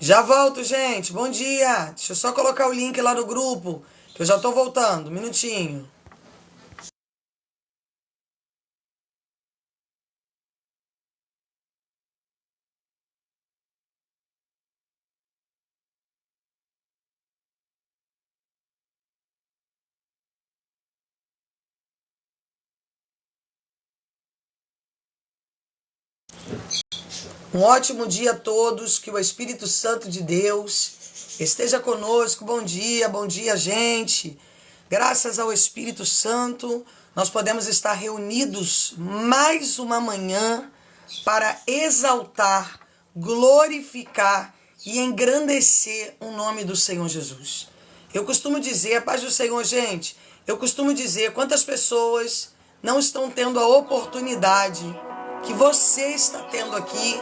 Já volto, gente. Bom dia. Deixa eu só colocar o link lá no grupo, que eu já tô voltando. Um minutinho. Um ótimo dia a todos. Que o Espírito Santo de Deus esteja conosco. Bom dia, gente. Graças ao Espírito Santo, nós podemos estar reunidos mais uma manhã para exaltar, glorificar e engrandecer o nome do Senhor Jesus. Eu costumo dizer, a paz do Senhor, gente, eu costumo dizer quantas pessoas não estão tendo a oportunidade que você está tendo aqui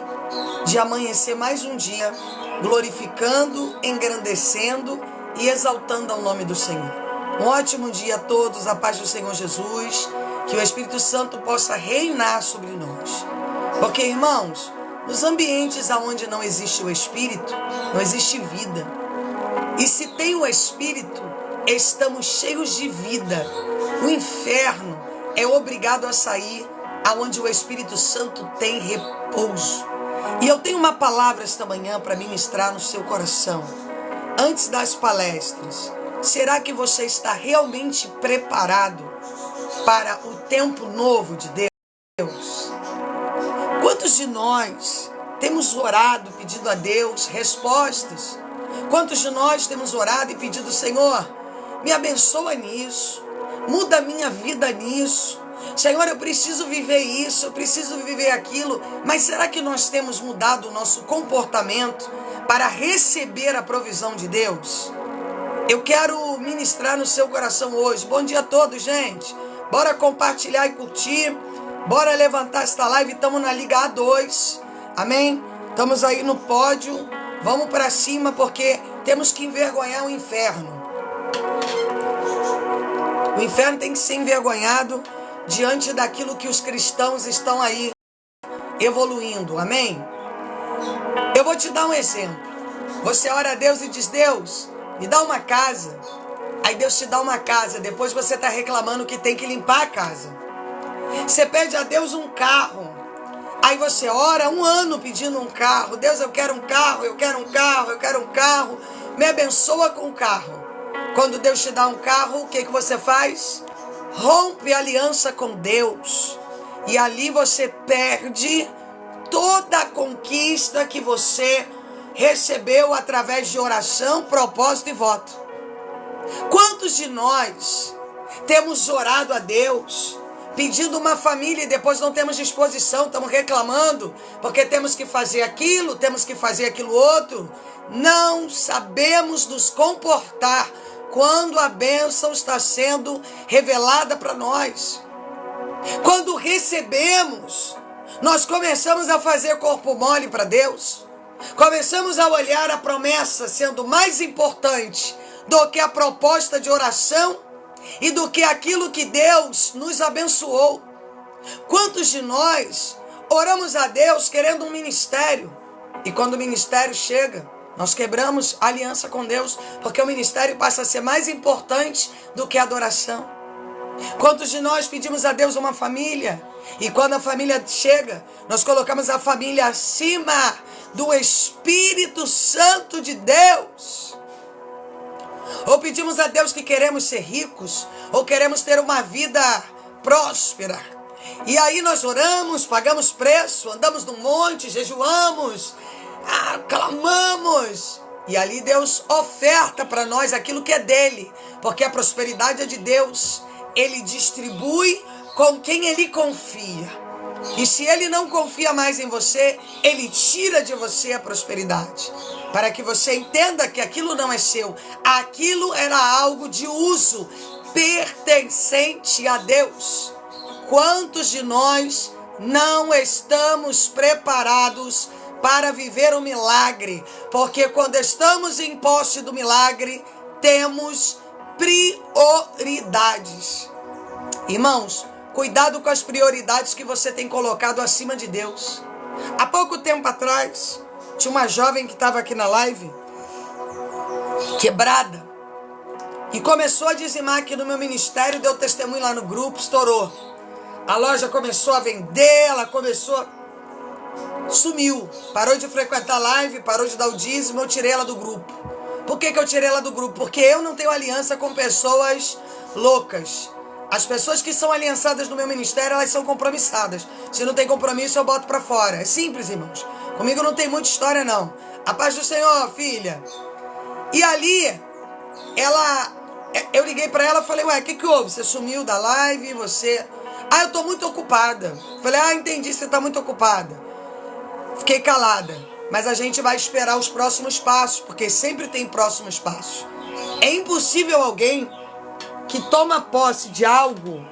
de amanhecer mais um dia glorificando, engrandecendo e exaltando ao nome do Senhor. Um ótimo dia a todos, a paz do Senhor Jesus, que o Espírito Santo possa reinar sobre nós. Porque, irmãos, nos ambientes onde não existe o Espírito, não existe vida. E se tem o Espírito, estamos cheios de vida. O inferno é obrigado a sair aonde o Espírito Santo tem repouso. E eu tenho uma palavra esta manhã para ministrar no seu coração. Antes das palestras, será que você está realmente preparado para o tempo novo de Deus? Quantos de nós temos orado pedindo a Deus respostas? Quantos de nós temos orado e pedido, Senhor, me abençoa nisso, muda a minha vida nisso. Senhor, eu preciso viver isso, eu preciso viver aquilo. Mas será que nós temos mudado o nosso comportamento para receber a provisão de Deus? Eu quero ministrar no seu coração hoje. Bom dia a todos, gente. Bora compartilhar e curtir. Bora levantar esta live. Estamos na Liga A2. Amém? Estamos aí no pódio. Vamos para cima porque temos que envergonhar o inferno. O inferno tem que ser envergonhado diante daquilo que os cristãos estão aí evoluindo. Amém? Eu vou te dar um exemplo. Você ora a Deus e diz, Deus, me dá uma casa. Aí Deus te dá uma casa. Depois você está reclamando que tem que limpar a casa. Você pede a Deus um carro. Aí você ora um ano pedindo um carro. Deus, eu quero um carro, eu quero um carro, eu quero um carro. Me abençoa com o carro. Quando Deus te dá um carro, o que você faz? Rompe a aliança com Deus. E ali você perde toda a conquista que você recebeu através de oração, propósito e voto. Quantos de nós temos orado a Deus, pedindo uma família e depois não temos disposição, estamos reclamando, porque temos que fazer aquilo, temos que fazer aquilo outro. Não sabemos nos comportar quando a bênção está sendo revelada para nós. Quando recebemos, nós começamos a fazer corpo mole para Deus. Começamos a olhar a promessa sendo mais importante do que a proposta de oração e do que aquilo que Deus nos abençoou. Quantos de nós oramos a Deus querendo um ministério e quando o ministério chega, nós quebramos a aliança com Deus, porque o ministério passa a ser mais importante do que a adoração. Quantos de nós pedimos a Deus uma família, e quando a família chega, nós colocamos a família acima do Espírito Santo de Deus? Ou pedimos a Deus que queremos ser ricos, ou queremos ter uma vida próspera. E aí nós oramos, pagamos preço, andamos no monte, jejuamos, clamamos, e ali Deus oferta para nós aquilo que é dele, porque a prosperidade é de Deus. Ele distribui com quem ele confia, e se ele não confia mais em você, ele tira de você a prosperidade, para que você entenda que aquilo não é seu, aquilo era algo de uso pertencente a Deus. Quantos de nós não estamos preparados para viver o milagre? Porque quando estamos em posse do milagre, temos prioridades. Irmãos, cuidado com as prioridades que você tem colocado acima de Deus. Há pouco tempo atrás, Tinha uma jovem que estava aqui na live, quebrada, e começou a dizimar aqui no meu ministério, deu testemunho lá no grupo, estourou. A loja começou a vender, ela começou... Sumiu, parou de frequentar a live, parou de dar o dízimo, eu tirei ela do grupo. Por que eu tirei ela do grupo? Porque eu não tenho aliança com pessoas loucas. As pessoas que são aliançadas no meu ministério, elas são compromissadas. Se não tem compromisso, eu boto pra fora. É simples, irmãos. Comigo não tem muita história, não. A paz do Senhor, filha. E ali, eu liguei pra ela e falei, ué, o que houve? Você sumiu da live, você... Ah, eu tô muito ocupada. Falei, entendi, você tá muito ocupada. Fiquei calada. Mas a gente vai esperar os próximos passos, porque sempre tem próximos passos. É impossível alguém que toma posse de algo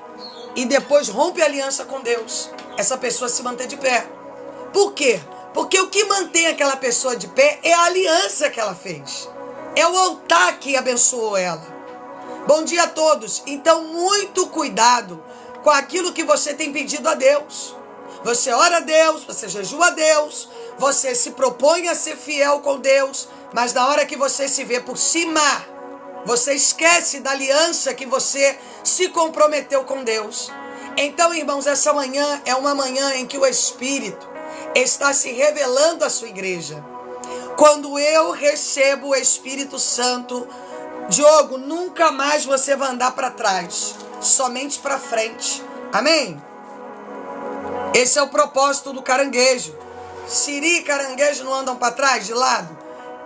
e depois rompe a aliança com Deus, essa pessoa se manter de pé. Por quê? Porque o que mantém aquela pessoa de pé é a aliança que ela fez. É o altar que abençoou ela. Bom dia a todos. Então, muito cuidado com aquilo que você tem pedido a Deus. Você ora a Deus, você jejua a Deus, você se propõe a ser fiel com Deus, mas na hora que você se vê por cima, você esquece da aliança que você se comprometeu com Deus. Então, irmãos, essa manhã é uma manhã em que o Espírito está se revelando à sua igreja. Quando eu recebo o Espírito Santo, Diogo, nunca mais você vai andar para trás, somente para frente. Amém? Esse é o propósito do caranguejo. Siri e caranguejo não andam para trás, de lado?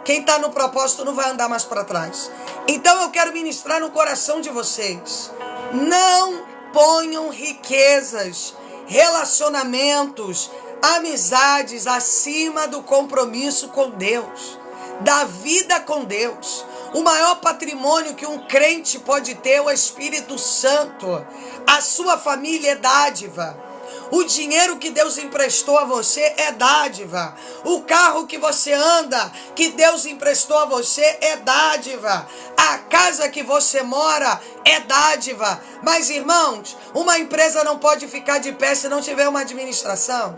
Quem está no propósito não vai andar mais para trás. Então eu quero ministrar no coração de vocês. Não ponham riquezas, relacionamentos, amizades acima do compromisso com Deus, da vida com Deus. O maior patrimônio que um crente pode ter é o Espírito Santo. A sua família é dádiva. O dinheiro que Deus emprestou a você é dádiva. O carro que você anda, que Deus emprestou a você, é dádiva. A casa que você mora é dádiva. Mas, irmãos, uma empresa não pode ficar de pé se não tiver uma administração.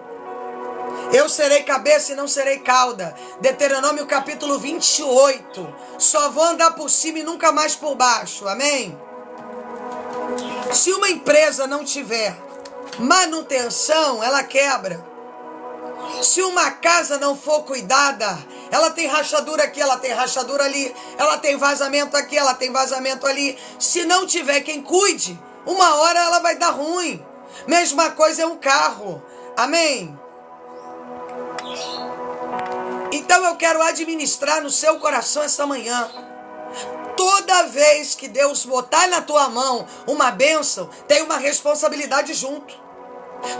Eu serei cabeça e não serei cauda. Deuteronômio capítulo 28. Só vou andar por cima e nunca mais por baixo. Amém? Se uma empresa não tiver manutenção, ela quebra. Se uma casa não for cuidada, ela tem rachadura aqui, ela tem rachadura ali, ela tem vazamento aqui, ela tem vazamento ali. Se não tiver quem cuide, uma hora ela vai dar ruim. Mesma coisa é um carro. Amém? Então eu quero administrar no seu coração essa manhã. Toda vez que Deus botar na tua mão uma bênção, tem uma responsabilidade junto.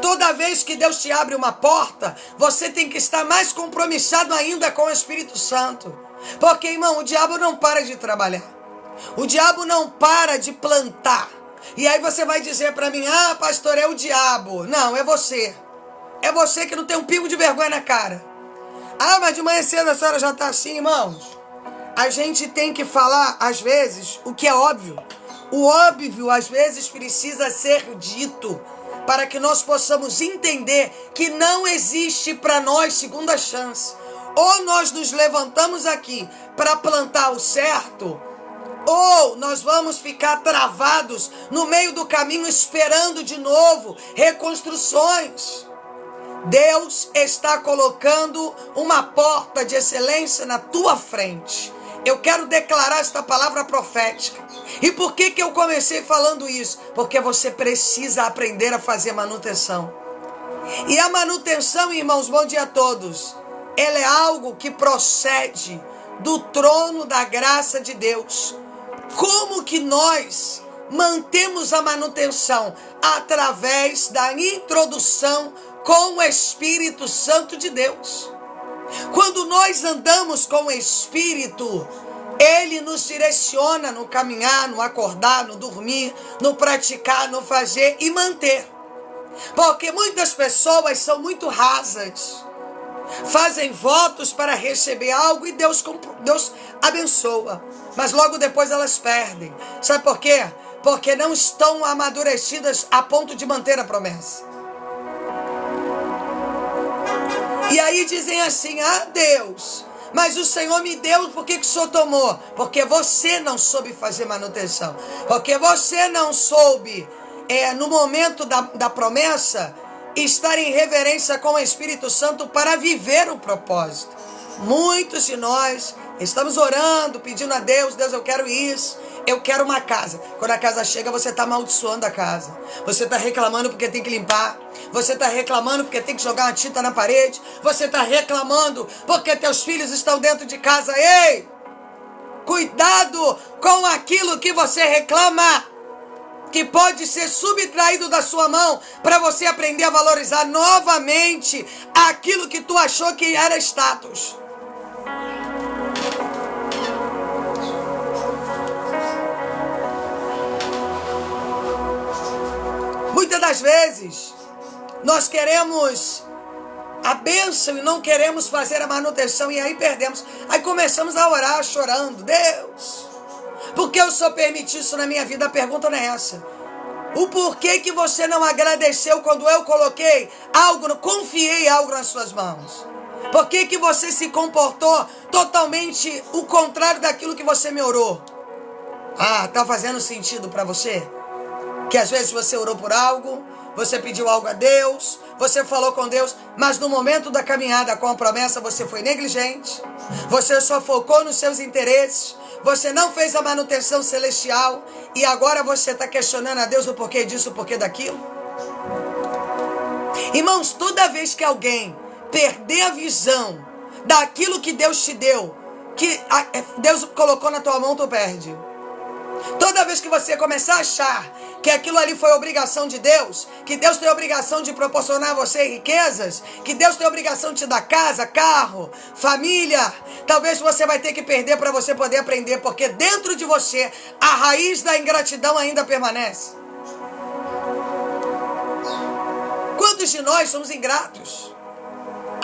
Toda vez que Deus te abre uma porta, você tem que estar mais compromissado ainda com o Espírito Santo. Porque, irmão, o diabo não para de trabalhar. O diabo não para de plantar. E aí você vai dizer para mim, pastor, é o diabo. Não, é você. É você que não tem um pingo de vergonha na cara. Mas de manhã cedo a senhora já está assim, irmãos. A gente tem que falar, às vezes, o que é óbvio. O óbvio, às vezes, precisa ser dito para que nós possamos entender que não existe para nós segunda chance. Ou nós nos levantamos aqui para plantar o certo, ou nós vamos ficar travados no meio do caminho esperando de novo reconstruções. Deus está colocando uma porta de excelência na tua frente. Eu quero declarar esta palavra profética. E por que eu comecei falando isso? Porque você precisa aprender a fazer manutenção. E a manutenção, irmãos, bom dia a todos, ela é algo que procede do trono da graça de Deus. Como que nós mantemos a manutenção? Através da introdução com o Espírito Santo de Deus. Quando nós andamos com o Espírito, Ele nos direciona no caminhar, no acordar, no dormir, no praticar, no fazer e manter. Porque muitas pessoas são muito rasas, fazem votos para receber algo e Deus abençoa, mas logo depois elas perdem. Sabe por quê? Porque não estão amadurecidas a ponto de manter a promessa. E aí dizem assim: ah, Deus, mas o Senhor me deu, por que o Senhor tomou? Porque você não soube fazer manutenção. Porque você não soube, no momento da promessa, estar em reverência com o Espírito Santo para viver o propósito. Muitos de nós estamos orando, pedindo a Deus: Deus, eu quero isso, eu quero uma casa. Quando a casa chega, você está amaldiçoando a casa. Você está reclamando porque tem que limpar. Você está reclamando porque tem que jogar uma tinta na parede. Você está reclamando porque teus filhos estão dentro de casa. Ei! Cuidado com aquilo que você reclama, que pode ser subtraído da sua mão, para você aprender a valorizar novamente aquilo que tu achou que era status. Muitas das vezes, nós queremos a bênção e não queremos fazer a manutenção, e aí perdemos. Aí começamos a orar chorando: Deus, por que o Senhor permitiu isso na minha vida? A pergunta não é essa. O porquê que você não agradeceu quando eu coloquei algo, confiei algo nas suas mãos? Por que você se comportou totalmente o contrário daquilo que você me orou? Ah, tá fazendo sentido para você? Que às vezes você orou por algo, você pediu algo a Deus, você falou com Deus, mas no momento da caminhada com a promessa você foi negligente, você só focou nos seus interesses, você não fez a manutenção celestial, e agora você está questionando a Deus o porquê disso, o porquê daquilo. Irmãos, toda vez que alguém perder a visão daquilo que Deus te deu, que Deus colocou na tua mão, tu perde. Toda vez que você começar a achar que aquilo ali foi obrigação de Deus, que Deus tem a obrigação de proporcionar a você riquezas, que Deus tem a obrigação de te dar casa, carro, família, talvez você vai ter que perder para você poder aprender, porque dentro de você a raiz da ingratidão ainda permanece. Quantos de nós somos ingratos?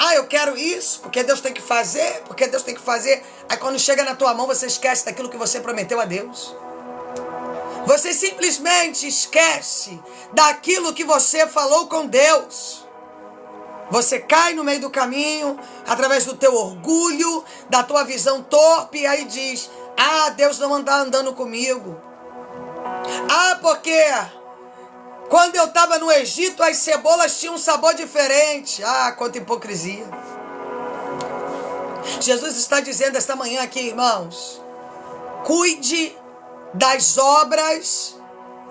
Ah, eu quero isso, porque Deus tem que fazer, porque Deus tem que fazer. Aí quando chega na tua mão, você esquece daquilo que você prometeu a Deus. Você simplesmente esquece daquilo que você falou com Deus. Você cai no meio do caminho, através do teu orgulho, da tua visão torpe, e aí diz: ah, Deus não anda andando comigo. Ah, porque quando eu estava no Egito, as cebolas tinham um sabor diferente. Ah, quanta hipocrisia. Jesus está dizendo esta manhã aqui, irmãos: cuide das obras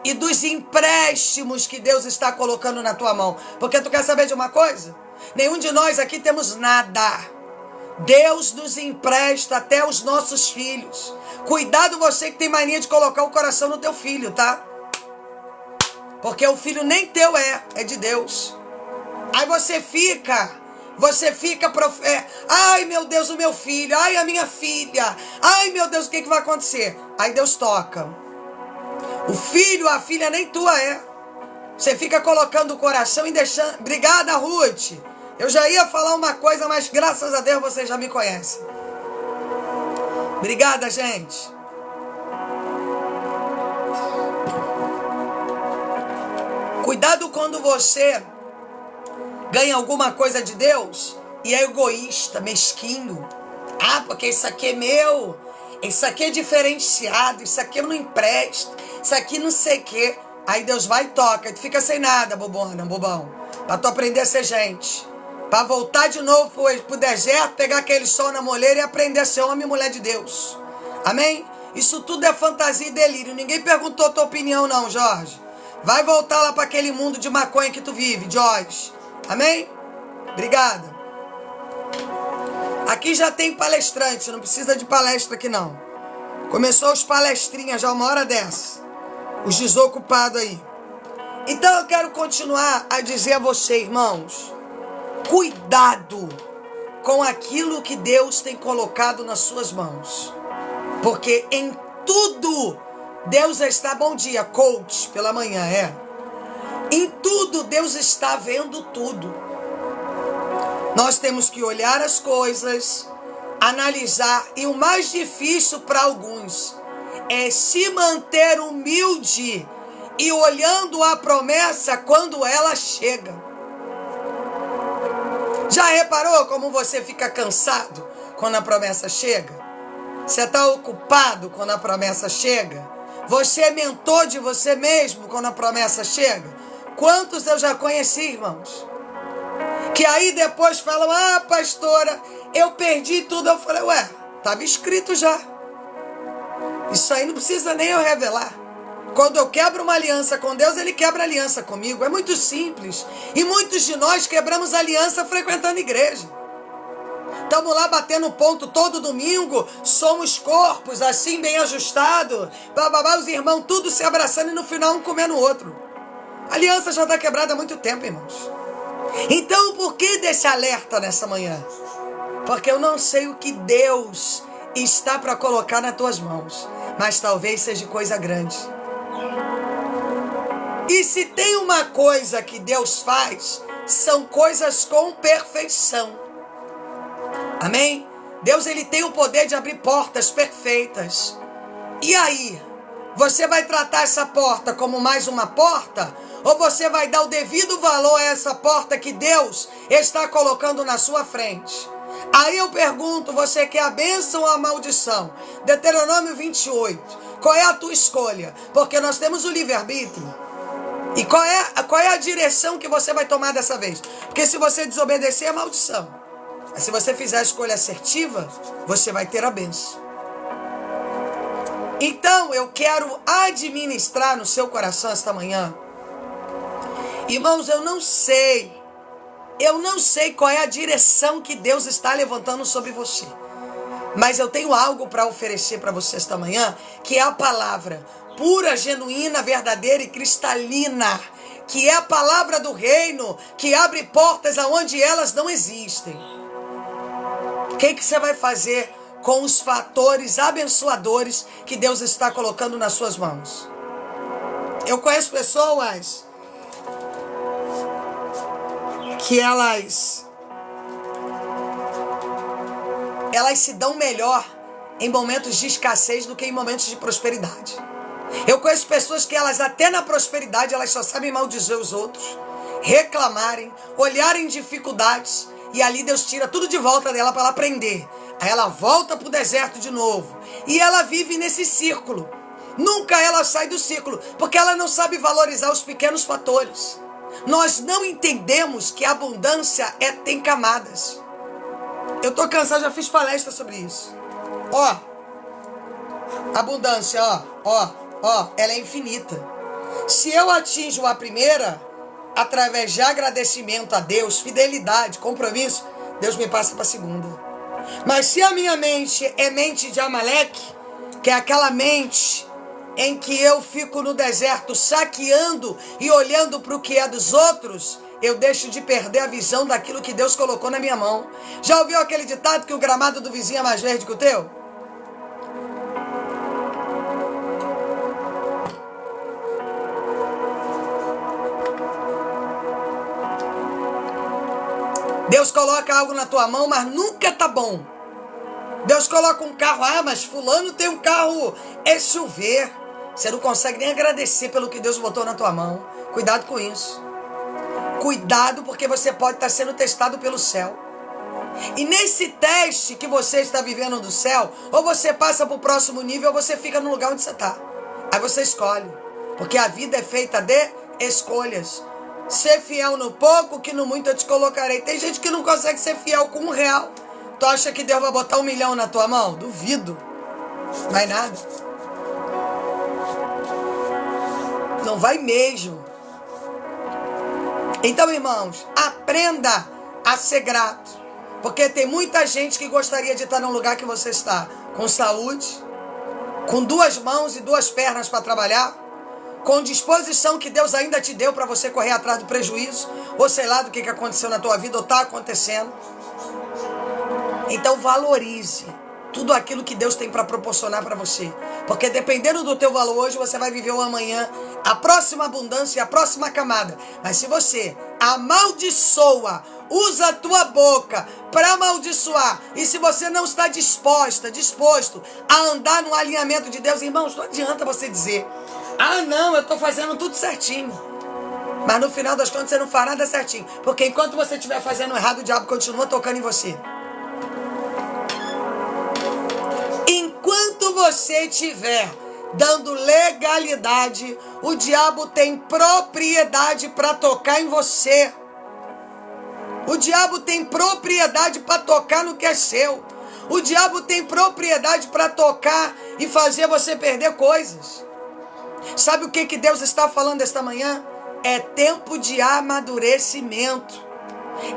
e dos empréstimos que Deus está colocando na tua mão. Porque tu quer saber de uma coisa? Nenhum de nós aqui temos nada. Deus nos empresta até os nossos filhos. Cuidado você que tem mania de colocar o coração no teu filho, tá? Porque o filho nem teu é de Deus. Aí você fica ai meu Deus, o meu filho, ai a minha filha, ai meu Deus, o que vai acontecer? Aí Deus toca. O filho, a filha nem tua é. Você fica colocando o coração e deixando. Obrigada, Ruth. Eu já ia falar uma coisa, mas graças a Deus você já me conhece. Obrigada, gente. Cuidado quando você ganha alguma coisa de Deus e é egoísta, mesquinho. Ah, porque isso aqui é meu, isso aqui é diferenciado, isso aqui eu não empresto, isso aqui não sei o quê. Aí Deus vai e toca, e tu fica sem nada, bobona, bobão. Pra tu aprender a ser gente. Pra voltar de novo pro deserto, pegar aquele sol na moleira e aprender a ser homem e mulher de Deus. Amém? Isso tudo é fantasia e delírio. Ninguém perguntou a tua opinião não, Jorge. Vai voltar lá para aquele mundo de maconha que tu vive, Jorge. Amém? Obrigada. Aqui já tem palestrante, não precisa de palestra aqui não. Começou os palestrinhas já uma hora dessa. Os desocupados aí. Então eu quero continuar a dizer a você, irmãos, cuidado com aquilo que Deus tem colocado nas suas mãos. Porque em tudo Deus está, bom dia, coach, pela manhã, em tudo Deus está vendo tudo. Nós temos que olhar as coisas, analisar, e o mais difícil para alguns é se manter humilde e olhando a promessa quando ela chega. Já reparou como você fica cansado quando a promessa chega? Você está ocupado quando a promessa chega? Você é mentor de você mesmo quando a promessa chega? Quantos eu já conheci, irmãos? Que aí depois falam, ah, pastora, eu perdi tudo. Eu falei, ué, estava escrito já. Isso aí não precisa nem eu revelar. Quando eu quebro uma aliança com Deus, Ele quebra aliança comigo. É muito simples. E muitos de nós quebramos aliança frequentando igreja. Estamos lá batendo ponto todo domingo, somos corpos assim bem ajustados, bababá, os irmãos tudo se abraçando e no final um comendo o outro. A aliança já está quebrada há muito tempo, irmãos. Então por que desse alerta nessa manhã? Porque eu não sei o que Deus está para colocar nas tuas mãos, mas talvez seja coisa grande. E se tem uma coisa que Deus faz, são coisas com perfeição. Amém? Deus, Ele tem o poder de abrir portas perfeitas. E aí? Você vai tratar essa porta como mais uma porta? Ou você vai dar o devido valor a essa porta que Deus está colocando na sua frente? Aí eu pergunto, você quer a bênção ou a maldição? Deuteronômio 28. Qual é a tua escolha? Porque nós temos o livre-arbítrio. E qual é a direção que você vai tomar dessa vez? Porque se você desobedecer, é maldição. Mas se você fizer a escolha assertiva, você vai ter a bênção. Então, eu quero administrar no seu coração esta manhã. Irmãos, eu não sei qual é a direção que Deus está levantando sobre você. Mas eu tenho algo para oferecer para você esta manhã, que é a palavra pura, genuína, verdadeira e cristalina, que é a palavra do reino, que abre portas aonde elas não existem. O que você vai fazer com os fatores abençoadores que Deus está colocando nas suas mãos? Eu conheço pessoas que elas se dão melhor em momentos de escassez do que em momentos de prosperidade. Eu conheço pessoas que elas até na prosperidade elas só sabem maldizer os outros, reclamarem, olharem dificuldades e ali Deus tira tudo de volta dela para ela aprender. Aí ela volta para o deserto de novo e ela vive nesse círculo. Nunca ela sai do círculo porque ela não sabe valorizar os pequenos fatores. Nós não entendemos que a abundância tem camadas. Eu tô cansado, já fiz palestra sobre isso. Abundância, ela é infinita. Se eu atinjo a primeira, através de agradecimento a Deus, fidelidade, compromisso, Deus me passa para a segunda. Mas se a minha mente é mente de Amaleque, que é aquela mente em que eu fico no deserto saqueando e olhando para o que é dos outros, eu deixo de perder a visão daquilo que Deus colocou na minha mão. Já ouviu aquele ditado que o gramado do vizinho é mais verde que o teu? Deus coloca algo na tua mão, mas nunca tá bom. Deus coloca um carro, mas fulano tem um carro SUV. Você não consegue nem agradecer pelo que Deus botou na tua mão. Cuidado com isso. Cuidado, porque você pode estar sendo testado pelo céu. E nesse teste que você está vivendo do céu, ou você passa para o próximo nível, ou você fica no lugar onde você está. Aí você escolhe. Porque a vida é feita de escolhas. Ser fiel no pouco, que no muito eu te colocarei. Tem gente que não consegue ser fiel com R$1. Tu acha que Deus vai botar 1 milhão na tua mão? Duvido. Vai nada. Não vai mesmo. Então, irmãos, aprenda a ser grato. Porque tem muita gente que gostaria de estar no lugar que você está. Com saúde, com 2 mãos e 2 pernas para trabalhar, com disposição que Deus ainda te deu para você correr atrás do prejuízo, ou sei lá do que aconteceu na tua vida ou está acontecendo. Então valorize tudo aquilo que Deus tem para proporcionar para você. Porque dependendo do teu valor hoje, você vai viver o amanhã, a próxima abundância, a próxima camada. Mas se você amaldiçoa, usa a tua boca para amaldiçoar, e se você não está disposto a andar no alinhamento de Deus, irmãos, não adianta você dizer, não, eu estou fazendo tudo certinho. Mas no final das contas você não faz nada certinho. Porque enquanto você estiver fazendo errado, o diabo continua tocando em você. Enquanto você estiver dando legalidade, o diabo tem propriedade para tocar em você. O diabo tem propriedade para tocar no que é seu. O diabo tem propriedade para tocar e fazer você perder coisas. Sabe o que Deus está falando esta manhã? É tempo de amadurecimento.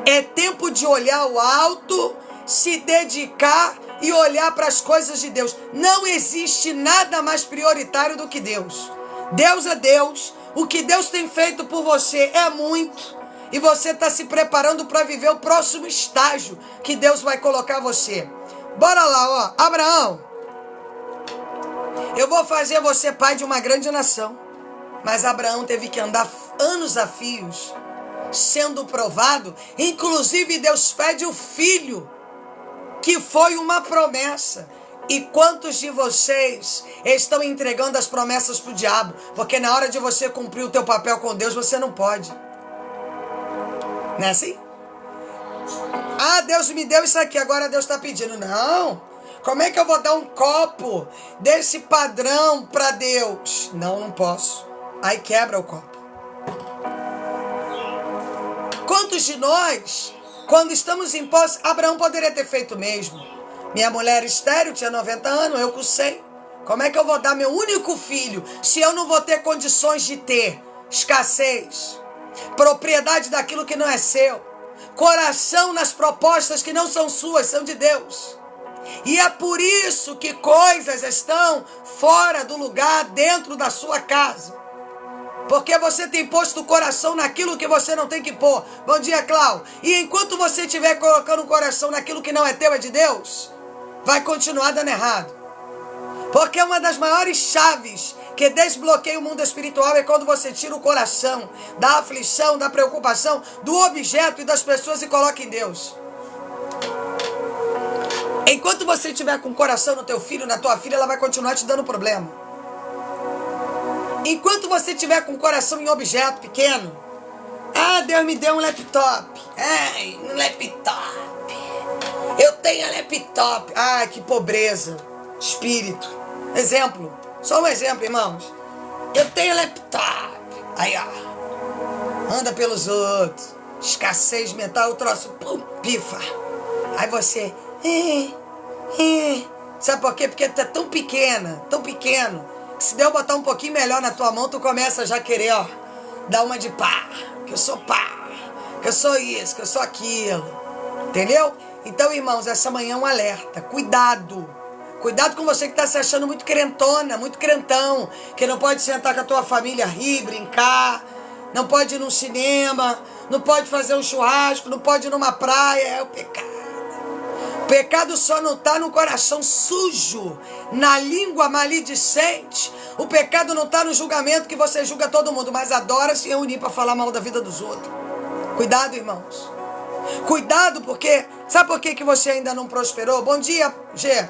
É tempo de olhar o alto, se dedicar e olhar para as coisas de Deus. Não existe nada mais prioritário do que Deus. Deus é Deus. O que Deus tem feito por você é muito. E você está se preparando para viver o próximo estágio que Deus vai colocar você. Bora lá, ó. Abraão, eu vou fazer você pai de uma grande nação. Mas Abraão teve que andar anos a fios, sendo provado. Inclusive Deus pede o filho, que foi uma promessa. E quantos de vocês estão entregando as promessas para o diabo? Porque na hora de você cumprir o teu papel com Deus, você não pode. Não é assim? Ah, Deus me deu isso aqui, agora Deus está pedindo. Não. Como é que eu vou dar um copo desse padrão para Deus? Não posso. Aí quebra o copo. Quantos de nós, quando estamos em posse, Abraão poderia ter feito mesmo. Minha mulher estéril tinha 90 anos, eu com 100. Como é que eu vou dar meu único filho se eu não vou ter condições de ter? Escassez, propriedade daquilo que não é seu, coração nas propostas que não são suas, são de Deus. E é por isso que coisas estão fora do lugar dentro da sua casa. Porque você tem posto o coração naquilo que você não tem que pôr. Bom dia, Cláudio. E enquanto você estiver colocando o coração naquilo que não é teu, é de Deus, vai continuar dando errado. Porque uma das maiores chaves que desbloqueia o mundo espiritual é quando você tira o coração da aflição, da preocupação, do objeto e das pessoas e coloca em Deus. Enquanto você estiver com o coração no teu filho, na tua filha, ela vai continuar te dando problema. Enquanto você estiver com o coração em objeto pequeno, ah, Deus me deu um laptop. Ai, um laptop. Eu tenho um laptop. Ah, que pobreza. Espírito. Exemplo. Só um exemplo, irmãos. Eu tenho laptop. Aí, ó. Anda pelos outros. Escassez mental, o troço, pum, pifa. Aí você... Sabe por quê? Porque tu é tão pequena, tão pequeno. Se Deus botar um pouquinho melhor na tua mão, tu começa a já querer, ó, dar uma de pá, que eu sou pá, que eu sou isso, que eu sou aquilo, entendeu? Então, irmãos, essa manhã é um alerta, cuidado com você que está se achando muito crentona, muito crentão, que não pode sentar com a tua família, rir, brincar, não pode ir num cinema, não pode fazer um churrasco, não pode ir numa praia, é o pecado. O pecado só não está no coração sujo, na língua maledicente. O pecado não está no julgamento que você julga todo mundo, mas adora se reunir para falar mal da vida dos outros. Cuidado, irmãos. Cuidado, porque... Sabe por que você ainda não prosperou? Bom dia, Gê.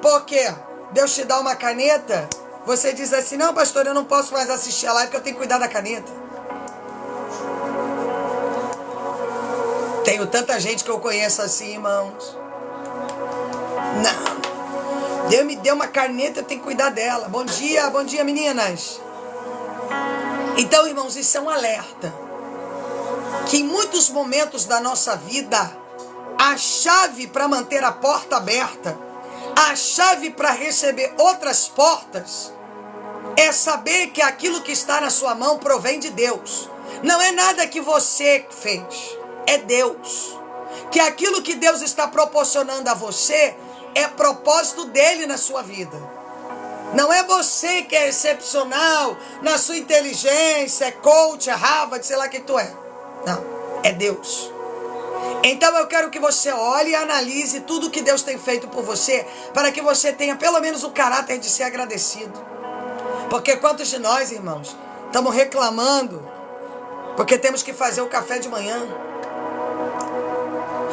Porque Deus te dá uma caneta, você diz assim, não, pastor, eu não posso mais assistir a live porque eu tenho que cuidar da caneta. Tenho tanta gente que eu conheço assim, irmãos. Não, Deus me deu uma caneta, eu tenho que cuidar dela. Bom dia meninas. Então, irmãos, isso é um alerta. Que em muitos momentos da nossa vida, a chave para manter a porta aberta, a chave para receber outras portas, é saber que aquilo que está na sua mão provém de Deus. Não é nada que você fez, é Deus. Que aquilo que Deus está proporcionando a você é propósito dele na sua vida. Não é você que é excepcional na sua inteligência, é coach, é Harvard, sei lá quem tu é. Não, é Deus. Então eu quero que você olhe e analise tudo que Deus tem feito por você, para que você tenha pelo menos o caráter de ser agradecido. Porque quantos de nós, irmãos, estamos reclamando porque temos que fazer o café de manhã?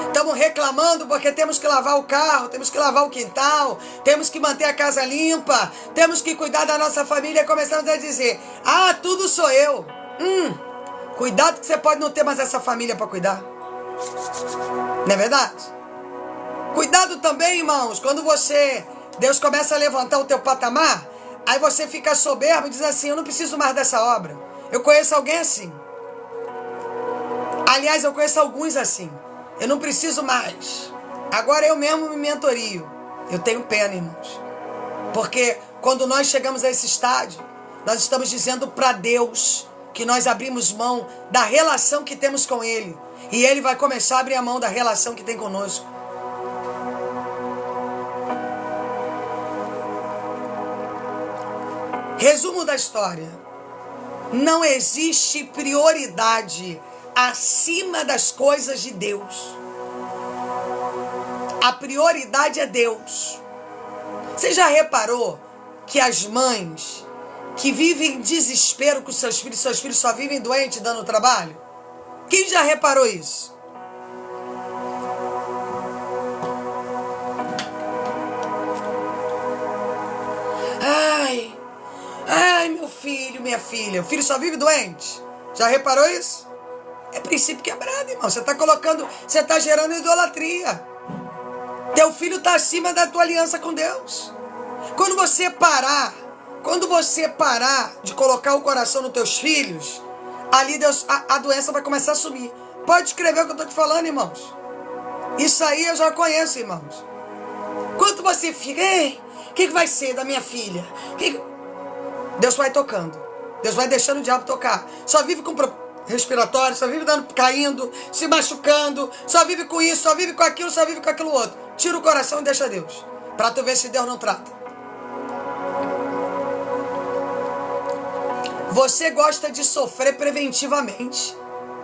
Estamos reclamando porque temos que lavar o carro, temos que lavar o quintal, temos que manter a casa limpa, temos que cuidar da nossa família. Começamos a dizer, ah, tudo sou eu. Cuidado que você pode não ter mais essa família para cuidar. Não é verdade? Cuidado também, irmãos, quando Deus começa a levantar o teu patamar, aí você fica soberbo e diz assim, eu não preciso mais dessa obra. Eu conheço alguém assim. Aliás, eu conheço alguns assim. Eu não preciso mais. Agora eu mesmo me mentorio. Eu tenho pena, irmãos. Porque quando nós chegamos a esse estágio, nós estamos dizendo para Deus que nós abrimos mão da relação que temos com Ele. E Ele vai começar a abrir a mão da relação que tem conosco. Resumo da história. Não existe prioridade acima das coisas de Deus. A prioridade é Deus. Você já reparou que as mães que vivem em desespero com seus filhos só vivem doentes dando trabalho? Quem já reparou isso? Ai, meu filho, minha filha. O filho só vive doente. Já reparou isso? É princípio quebrado, irmão. Você está gerando idolatria. Teu filho está acima da tua aliança com Deus. Quando você parar de colocar o coração nos teus filhos, ali a doença vai começar a sumir. Pode escrever o que eu estou te falando, irmãos. Isso aí eu já conheço, irmãos. Quando você fica, o que vai ser da minha filha? Deus vai tocando. Deus vai deixando o diabo tocar. Só vive com respiratório, só vive caindo, se machucando, só vive com isso, só vive com aquilo outro. Tira o coração e deixa Deus. Pra tu ver se Deus não trata. Você gosta de sofrer preventivamente.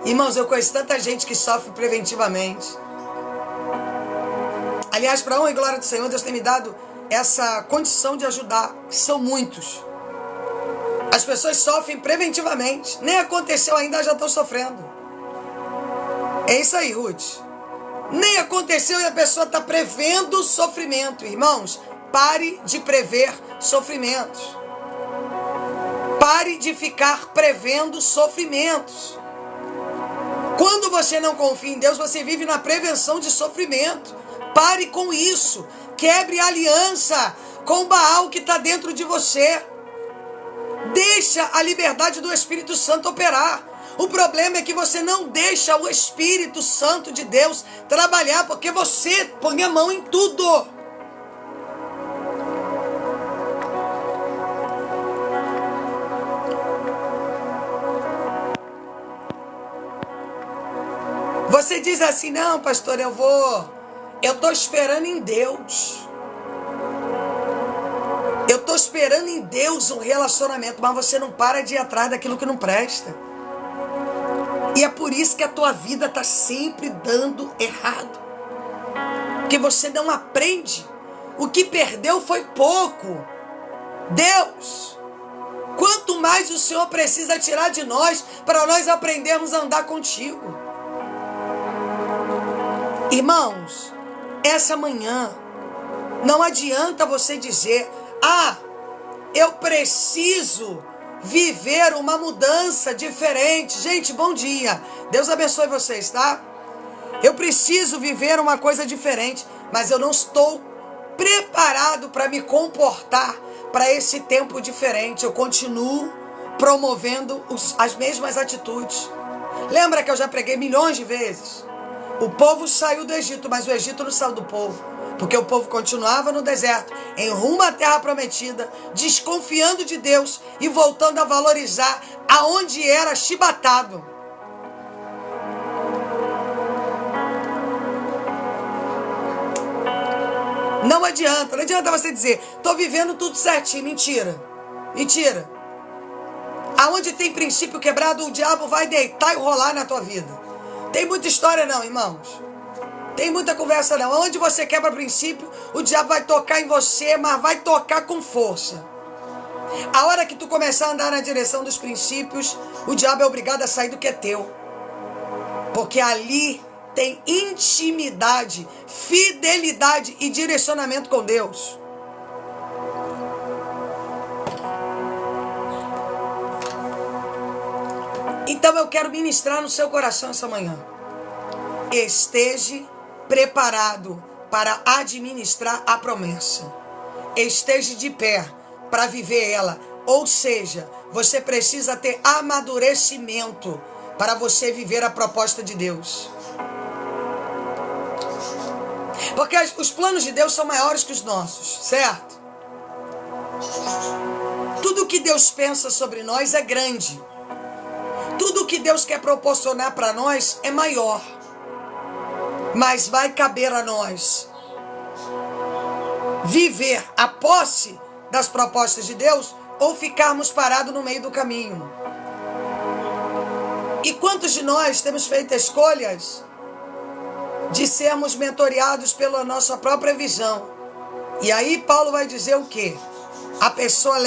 Irmãos, eu conheço tanta gente que sofre preventivamente. Aliás, para honra e glória do Senhor, Deus tem me dado essa condição de ajudar. São muitos. As pessoas sofrem preventivamente. Nem aconteceu ainda, já estão sofrendo. É isso aí, Ruth. Nem aconteceu e a pessoa está prevendo sofrimento. Irmãos, pare de prever sofrimentos. Pare de ficar prevendo sofrimentos. Quando você não confia em Deus, você vive na prevenção de sofrimento. Pare com isso. Quebre a aliança com o Baal que está dentro de você. Deixa a liberdade do Espírito Santo operar. O problema é que você não deixa o Espírito Santo de Deus trabalhar, porque você põe a mão em tudo. Você diz assim, não, pastor, eu estou esperando em Deus. Eu estou esperando em Deus um relacionamento, mas você não para de ir atrás daquilo que não presta. E é por isso que a tua vida está sempre dando errado. Porque você não aprende. O que perdeu foi pouco. Deus, quanto mais o Senhor precisa tirar de nós para nós aprendermos a andar contigo. Irmãos, essa manhã, não adianta você dizer, eu preciso viver uma mudança diferente. Gente, bom dia. Deus abençoe vocês, tá? Eu preciso viver uma coisa diferente, mas eu não estou preparado para me comportar para esse tempo diferente. Eu continuo promovendo as mesmas atitudes. Lembra que eu já preguei milhões de vezes? O povo saiu do Egito, mas o Egito não saiu do povo. Porque o povo continuava no deserto, em rumo à terra prometida, desconfiando de Deus e voltando a valorizar aonde era chibatado. Não adianta você dizer, estou vivendo tudo certinho. Mentira. Aonde tem princípio quebrado, o diabo vai deitar e rolar na tua vida. Tem muita história não, irmãos. Tem muita conversa não. Onde você quebra princípio, o diabo vai tocar em você, mas vai tocar com força. A hora que tu começar a andar na direção dos princípios, o diabo é obrigado a sair do que é teu. Porque ali tem intimidade, fidelidade e direcionamento com Deus. Então Então eu quero ministrar no seu coração essa manhã. Esteja preparado para administrar a promessa. Esteja de pé para viver ela. Ou seja, você precisa ter amadurecimento para você viver a proposta de Deus. Porque os planos de Deus são maiores que os nossos, certo? Tudo que Deus pensa sobre nós é grande. Tudo que Deus quer proporcionar para nós é maior. Mas vai caber a nós viver a posse das propostas de Deus ou ficarmos parados no meio do caminho. E quantos de nós temos feito escolhas de sermos mentoreados pela nossa própria visão? E aí Paulo vai dizer o quê? A pessoa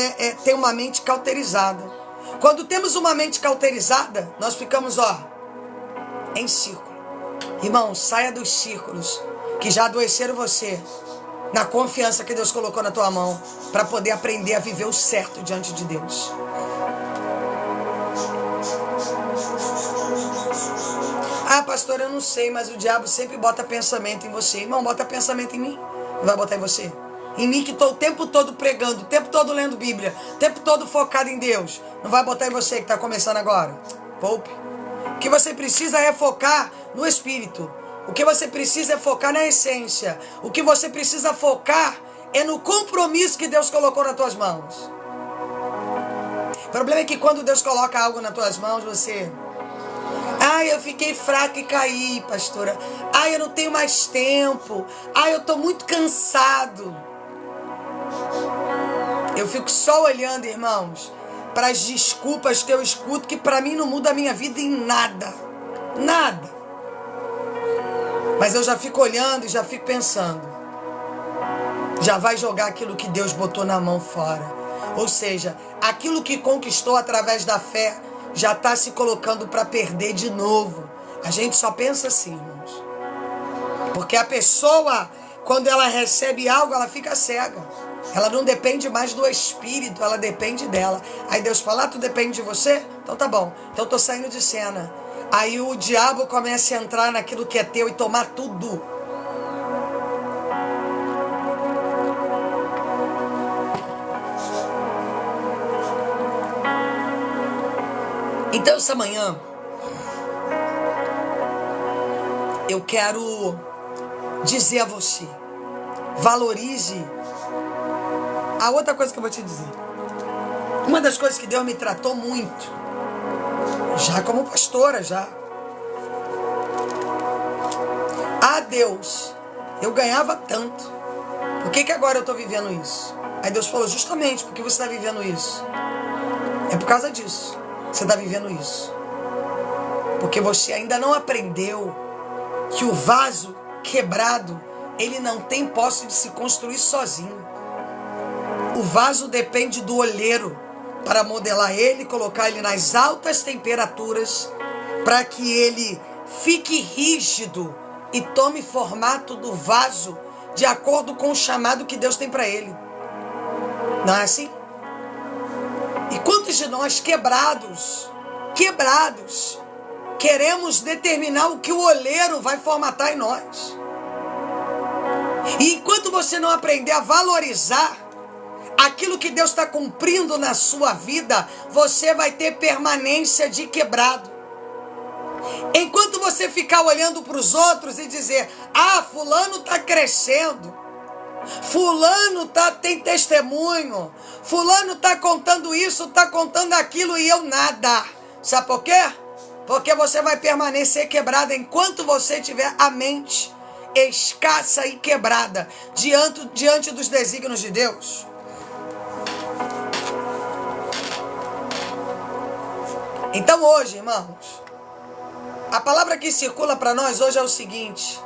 tem uma mente cauterizada. Quando temos uma mente cauterizada, nós ficamos, em círculo. Irmão, saia dos círculos que já adoeceram você, na confiança que Deus colocou na tua mão, para poder aprender a viver o certo diante de Deus. Ah, pastor, eu não sei, mas o diabo sempre bota pensamento em você. Irmão, bota pensamento em mim. Não vai botar em você? Em mim que estou o tempo todo pregando, o tempo todo lendo Bíblia, o tempo todo focado em Deus. Não vai botar em você que está começando agora? Poupe. O que você precisa é focar no Espírito. O que você precisa é focar na essência. O que você precisa focar é no compromisso que Deus colocou nas tuas mãos. O problema é que quando Deus coloca algo nas tuas mãos, você... eu fiquei fraca e caí, pastora. Eu não tenho mais tempo. Eu estou muito cansado. Eu fico só olhando, irmãos, para as desculpas que eu escuto, que para mim não muda a minha vida em nada. Nada. Mas eu já fico olhando e já fico pensando. Já vai jogar aquilo que Deus botou na mão fora. Ou seja, aquilo que conquistou através da fé já está se colocando para perder de novo. A gente só pensa assim, irmãos. Porque a pessoa, quando ela recebe algo, ela fica cega. Ela não depende mais do Espírito, ela depende dela. Aí Deus fala, tu depende de você? Então tá bom, então eu tô saindo de cena. Aí o diabo começa a entrar naquilo que é teu e tomar tudo. Então essa manhã eu quero dizer a você, valorize. A outra coisa que eu vou te dizer, uma das coisas que Deus me tratou muito, já como pastora, já. Deus, eu ganhava tanto. Por que agora eu estou vivendo isso? Aí Deus falou, justamente porque você está vivendo isso. É por causa disso. Você está vivendo isso. Porque você ainda não aprendeu que o vaso quebrado, ele não tem posse de se construir sozinho. O vaso depende do olheiro para modelar ele, colocar ele nas altas temperaturas, para que ele fique rígido e tome formato do vaso de acordo com o chamado que Deus tem para ele. Não é assim? E quantos de nós quebrados, queremos determinar o que o olheiro vai formatar em nós. E enquanto você não aprender a valorizar aquilo que Deus está cumprindo na sua vida, você vai ter permanência de quebrado. Enquanto você ficar olhando para os outros e dizer, fulano está crescendo, fulano tem testemunho, fulano está contando isso, está contando aquilo e eu nada. Sabe por quê? Porque você vai permanecer quebrado enquanto você tiver a mente escassa e quebrada diante dos desígnios de Deus. Então hoje, irmãos, a palavra que circula para nós hoje é o seguinte: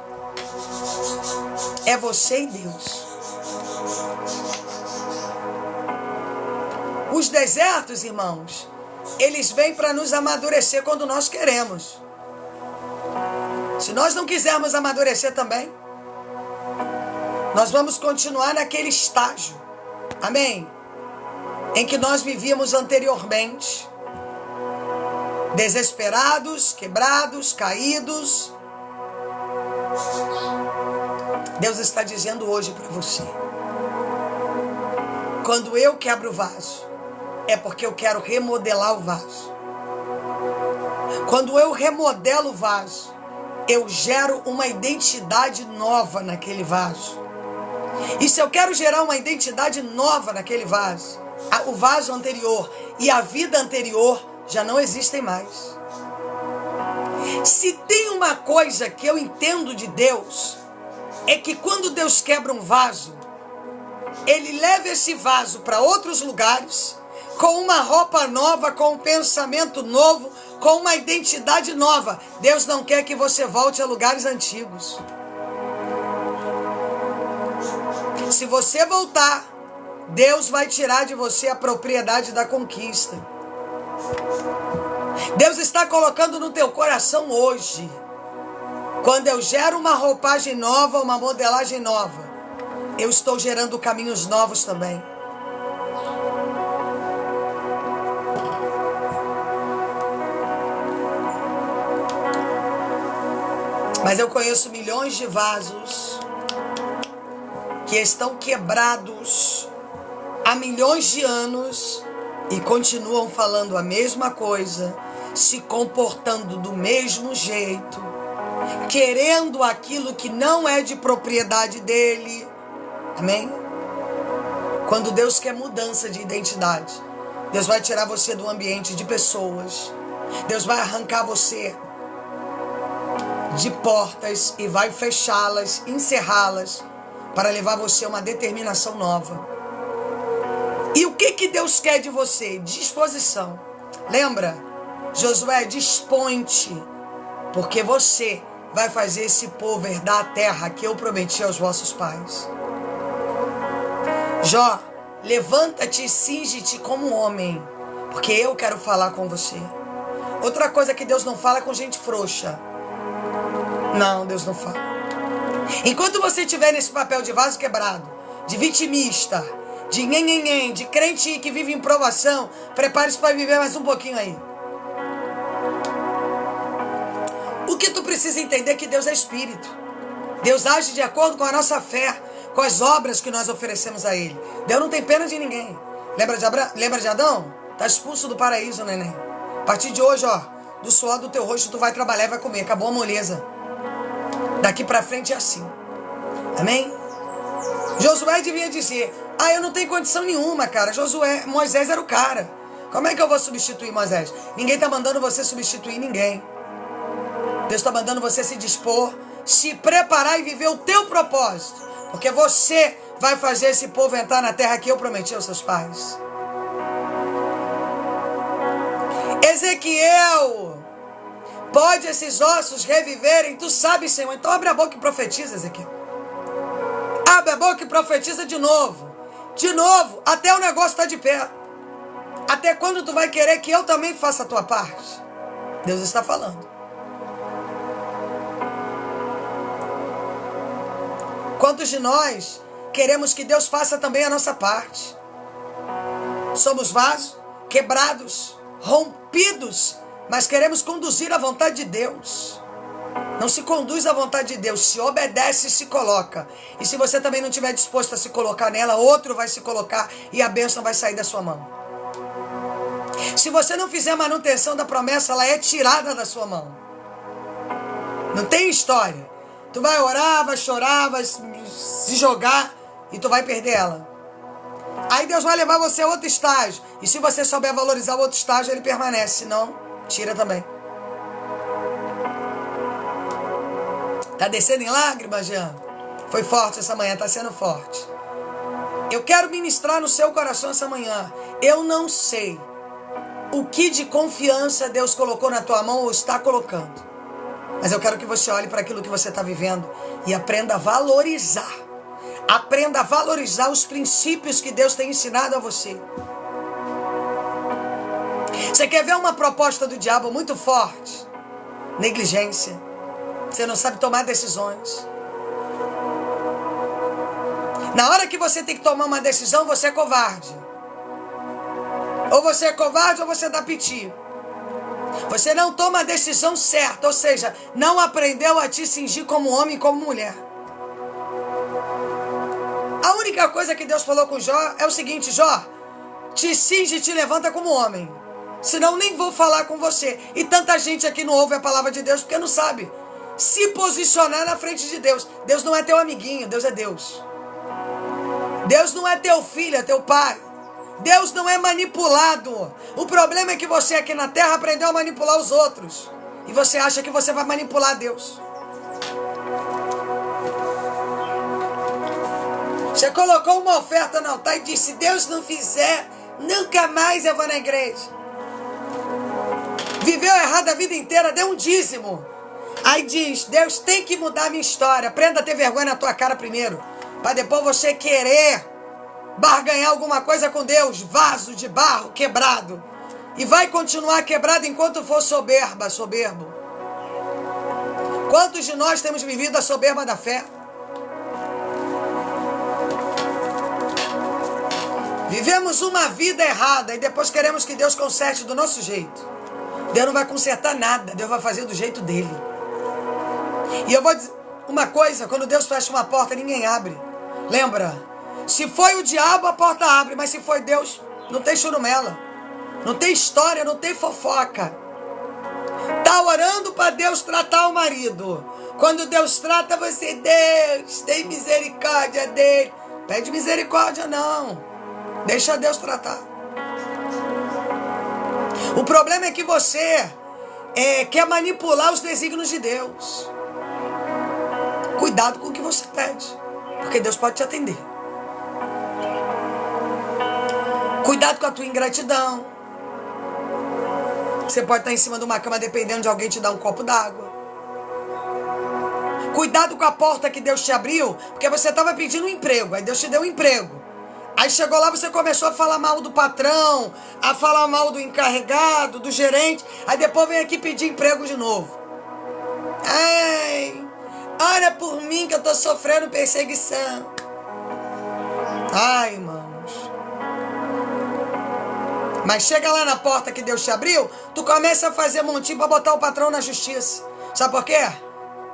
é você e Deus. Os desertos, irmãos, eles vêm para nos amadurecer quando nós queremos. Se nós não quisermos amadurecer também, nós vamos continuar naquele estágio, amém? Em que nós vivíamos anteriormente. desesperados, quebrados, caídos. Deus está dizendo hoje para você: quando eu quebro o vaso, é porque eu quero remodelar o vaso. Quando eu remodelo o vaso, eu gero uma identidade nova naquele vaso. E se eu quero gerar uma identidade nova naquele vaso, o vaso anterior e a vida anterior já não existem mais. Se tem uma coisa que eu entendo de Deus, é que quando Deus quebra um vaso, Ele leva esse vaso para outros lugares, com uma roupa nova, com um pensamento novo, com uma identidade nova. Deus não quer que você volte a lugares antigos. Se você voltar, Deus vai tirar de você a propriedade da conquista. Deus está colocando no teu coração hoje: quando eu gero uma roupagem nova, uma modelagem nova, eu estou gerando caminhos novos também. Mas eu conheço milhões de vasos que estão quebrados há milhões de anos e continuam falando a mesma coisa, se comportando do mesmo jeito, querendo aquilo que não é de propriedade dele. Amém? Quando Deus quer mudança de identidade, Deus vai tirar você do ambiente de pessoas. Deus vai arrancar você de portas e vai fechá-las, encerrá-las, para levar você a uma determinação nova. E o que Deus quer de você? Disposição. Lembra? Josué, dispõe-te, porque você vai fazer esse povo herdar a terra que eu prometi aos vossos pais. Jó, levanta-te e cinge-te como um homem, porque eu quero falar com você. Outra coisa que Deus não fala é com gente frouxa. Não, Deus não fala. Enquanto você estiver nesse papel de vaso quebrado, de vitimista, de nhenhenhen, de crente que vive em provação, prepare-se para viver mais um pouquinho aí. O que tu precisa entender é que Deus é Espírito. Deus age de acordo com a nossa fé, com as obras que nós oferecemos a Ele. Deus não tem pena de ninguém. Lembra de Adão? Está expulso do paraíso, neném. A partir de hoje, ó, do suor do teu rosto tu vai trabalhar e vai comer. Acabou a moleza. Daqui para frente é assim. Amém? Josué devia dizer: eu não tenho condição nenhuma, cara. Moisés era o cara. Como é que eu vou substituir Moisés? Ninguém está mandando você substituir ninguém. Deus está mandando você se dispor, se preparar e viver o teu propósito. Porque você vai fazer esse povo entrar na terra que eu prometi aos seus pais. Ezequiel, pode esses ossos reviverem? Tu sabes, Senhor. Então abre a boca e profetiza, Ezequiel. Abre a boca e profetiza de novo. De novo, até o negócio está de pé. Até quando tu vai querer que eu também faça a tua parte? Deus está falando. Quantos de nós queremos que Deus faça também a nossa parte? Somos vasos quebrados, rompidos, mas queremos conduzir a vontade de Deus. Não se conduz à vontade de Deus, se obedece e se coloca. E se você também não estiver disposto a se colocar nela, outro vai se colocar e a bênção vai sair da sua mão. Se você não fizer manutenção da promessa, ela é tirada da sua mão. Não tem história. Tu vai orar, vai chorar, vai se jogar e tu vai perder ela. Aí Deus vai levar você a outro estágio. E se você souber valorizar o outro estágio, ele permanece. Se não, tira também. Tá descendo em lágrimas, Jean? Foi forte essa manhã, tá sendo forte. Eu quero ministrar no seu coração essa manhã. Eu não sei o que de confiança Deus colocou na tua mão ou está colocando. Mas eu quero que você olhe para aquilo que você está vivendo e aprenda a valorizar. Aprenda a valorizar os princípios que Deus tem ensinado a você. Você quer ver uma proposta do diabo muito forte? Negligência. Você não sabe tomar decisões. Na hora que você tem que tomar uma decisão, você é covarde. Ou você é covarde ou você dá piti. Você não toma a decisão certa, ou seja, não aprendeu a te cingir como homem e como mulher. A única coisa que Deus falou com Jó é o seguinte: Jó, te cinge e te levanta como homem. Senão nem vou falar com você. E tanta gente aqui não ouve a palavra de Deus porque não sabe se posicionar na frente de Deus. Deus não é teu amiguinho, Deus é Deus. Deus não é teu filho, é teu pai. Deus não é manipulado. O problema é que você aqui na terra aprendeu a manipular os outros. E você acha que você vai manipular Deus. Você colocou uma oferta no altar e disse: se Deus não fizer, nunca mais eu vou na igreja. Viveu errado a vida inteira, deu um dízimo. Aí diz: Deus tem que mudar a minha história. Aprenda a ter vergonha na tua cara primeiro, para depois você querer barganhar alguma coisa com Deus. Vaso de barro quebrado. E vai continuar quebrado enquanto for soberbo. Quantos de nós temos vivido a soberba da fé? Vivemos uma vida errada e depois queremos que Deus conserte do nosso jeito. Deus não vai consertar nada, Deus vai fazer do jeito dele. E eu vou dizer uma coisa: quando Deus fecha uma porta, ninguém abre. Lembra? Se foi o diabo, a porta abre, mas se foi Deus, não tem churumela, não tem história, não tem fofoca. Tá orando para Deus tratar o marido. Quando Deus trata você: Deus, tem misericórdia dele. Pede misericórdia não. Deixa Deus tratar. O problema é que você quer manipular os desígnios de Deus. Cuidado com o que você pede, porque Deus pode te atender. Cuidado com a tua ingratidão. Você pode estar em cima de uma cama dependendo de alguém te dar um copo d'água. Cuidado com a porta que Deus te abriu, porque você estava pedindo um emprego, aí Deus te deu um emprego. Aí chegou lá, você começou a falar mal do patrão, a falar mal do encarregado, do gerente. Aí depois vem aqui pedir emprego de novo. Ai, ora por mim que eu estou sofrendo perseguição. Ai, irmãos. Mas chega lá na porta que Deus te abriu, tu começa a fazer montinho para botar o patrão na justiça. Sabe por quê?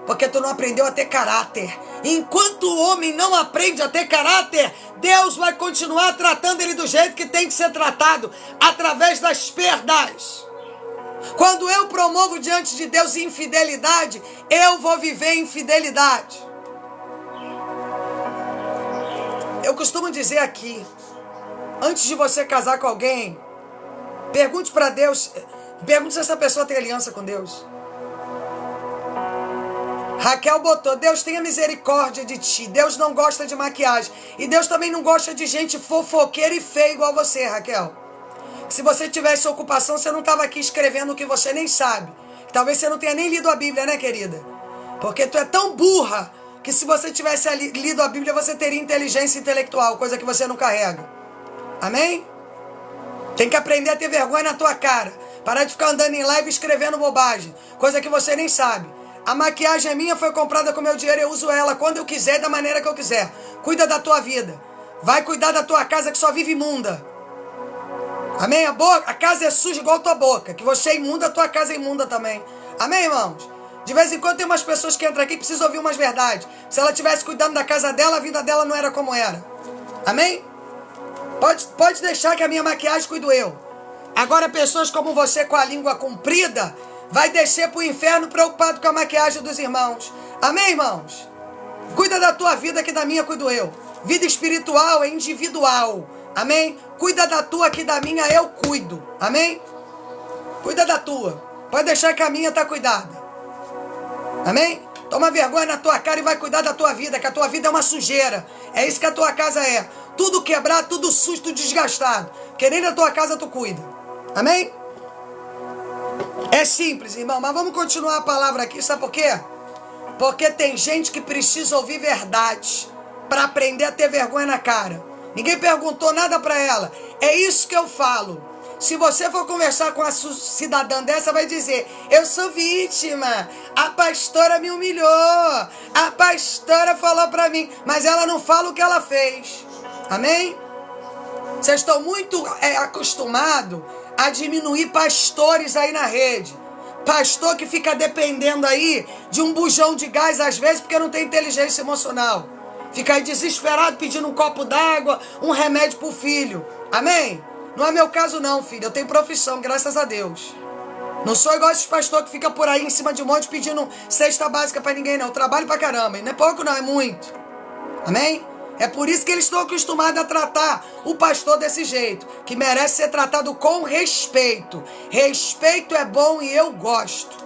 Porque tu não aprendeu a ter caráter. Enquanto o homem não aprende a ter caráter, Deus vai continuar tratando ele do jeito que tem que ser tratado, através das perdas. Quando eu promovo diante de Deus infidelidade, eu vou viver infidelidade. Eu costumo dizer aqui, antes de você casar com alguém, pergunte para Deus, pergunte se essa pessoa tem aliança com Deus. Raquel botou: Deus tenha misericórdia de ti. Deus não gosta de maquiagem. E Deus também não gosta de gente fofoqueira e feia igual você, Raquel. Se você tivesse ocupação, você não estava aqui escrevendo o que você nem sabe. Talvez você não tenha nem lido a Bíblia, né, querida? Porque tu é tão burra que se você tivesse lido a Bíblia, você teria inteligência intelectual, coisa que você não carrega. Amém? Tem que aprender a ter vergonha na tua cara. Parar de ficar andando em live escrevendo bobagem, coisa que você nem sabe. A maquiagem é minha, foi comprada com meu dinheiro, eu uso ela quando eu quiser, da maneira que eu quiser. Cuida da tua vida. Vai cuidar da tua casa que só vive imunda. Amém? A casa é suja igual a tua boca. Que você é imunda, a tua casa é imunda também. Amém, irmãos? De vez em quando tem umas pessoas que entram aqui e precisam ouvir umas verdades. Se ela estivesse cuidando da casa dela, a vida dela não era como era. Amém? Pode deixar que a minha maquiagem cuido eu. Agora pessoas como você com a língua comprida vai descer para o inferno preocupado com a maquiagem dos irmãos. Amém, irmãos? Cuida da tua vida, que da minha cuido eu. Vida espiritual é individual. Amém? Cuida da tua, que da minha eu cuido. Amém? Cuida da tua. Pode deixar que a minha está cuidada. Amém? Toma vergonha na tua cara e vai cuidar da tua vida, que a tua vida é uma sujeira. É isso que a tua casa é. Tudo quebrado, tudo sujo, tudo desgastado. Porque nem da tua casa tu cuida. Amém? É simples, irmão, mas vamos continuar a palavra aqui, sabe por quê? Porque tem gente que precisa ouvir verdade para aprender a ter vergonha na cara. Ninguém perguntou nada para ela. É isso que eu falo. Se você for conversar com a cidadã dessa, vai dizer: eu sou vítima, a pastora me humilhou, a pastora falou para mim, mas ela não fala o que ela fez. Amém? Vocês estão muito acostumados a diminuir pastores aí na rede. Pastor que fica dependendo aí de um bujão de gás às vezes porque não tem inteligência emocional. Fica aí desesperado pedindo um copo d'água, um remédio pro filho. Amém? Não é meu caso não, filho. Eu tenho profissão, graças a Deus. Não sou igual esses pastores que ficam por aí em cima de um monte pedindo cesta básica pra ninguém, não. Eu trabalho pra caramba. E não é pouco, não, é muito. Amém? É por isso que eles estão acostumados a tratar o pastor desse jeito, que merece ser tratado com respeito. Respeito é bom e eu gosto.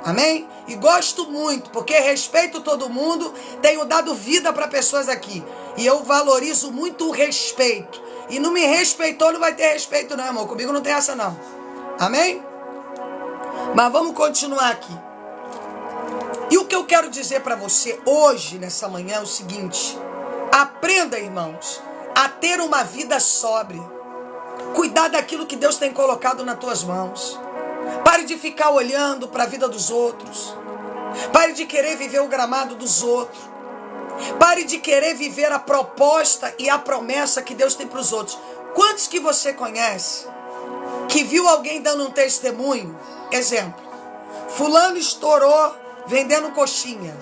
Amém? E gosto muito, porque respeito todo mundo, tenho dado vida para pessoas aqui. E eu valorizo muito o respeito. E não me respeitou, não vai ter respeito não, irmão. Comigo não tem essa não. Amém? Mas vamos continuar aqui. E o que eu quero dizer para você hoje, nessa manhã, é o seguinte. Aprenda, irmãos, a ter uma vida sóbria. Cuidar daquilo que Deus tem colocado nas tuas mãos. Pare de ficar olhando para a vida dos outros. Pare de querer viver o gramado dos outros. Pare de querer viver a proposta e a promessa que Deus tem para os outros. Quantos que você conhece que viu alguém dando um testemunho? Exemplo, fulano estourou vendendo coxinha.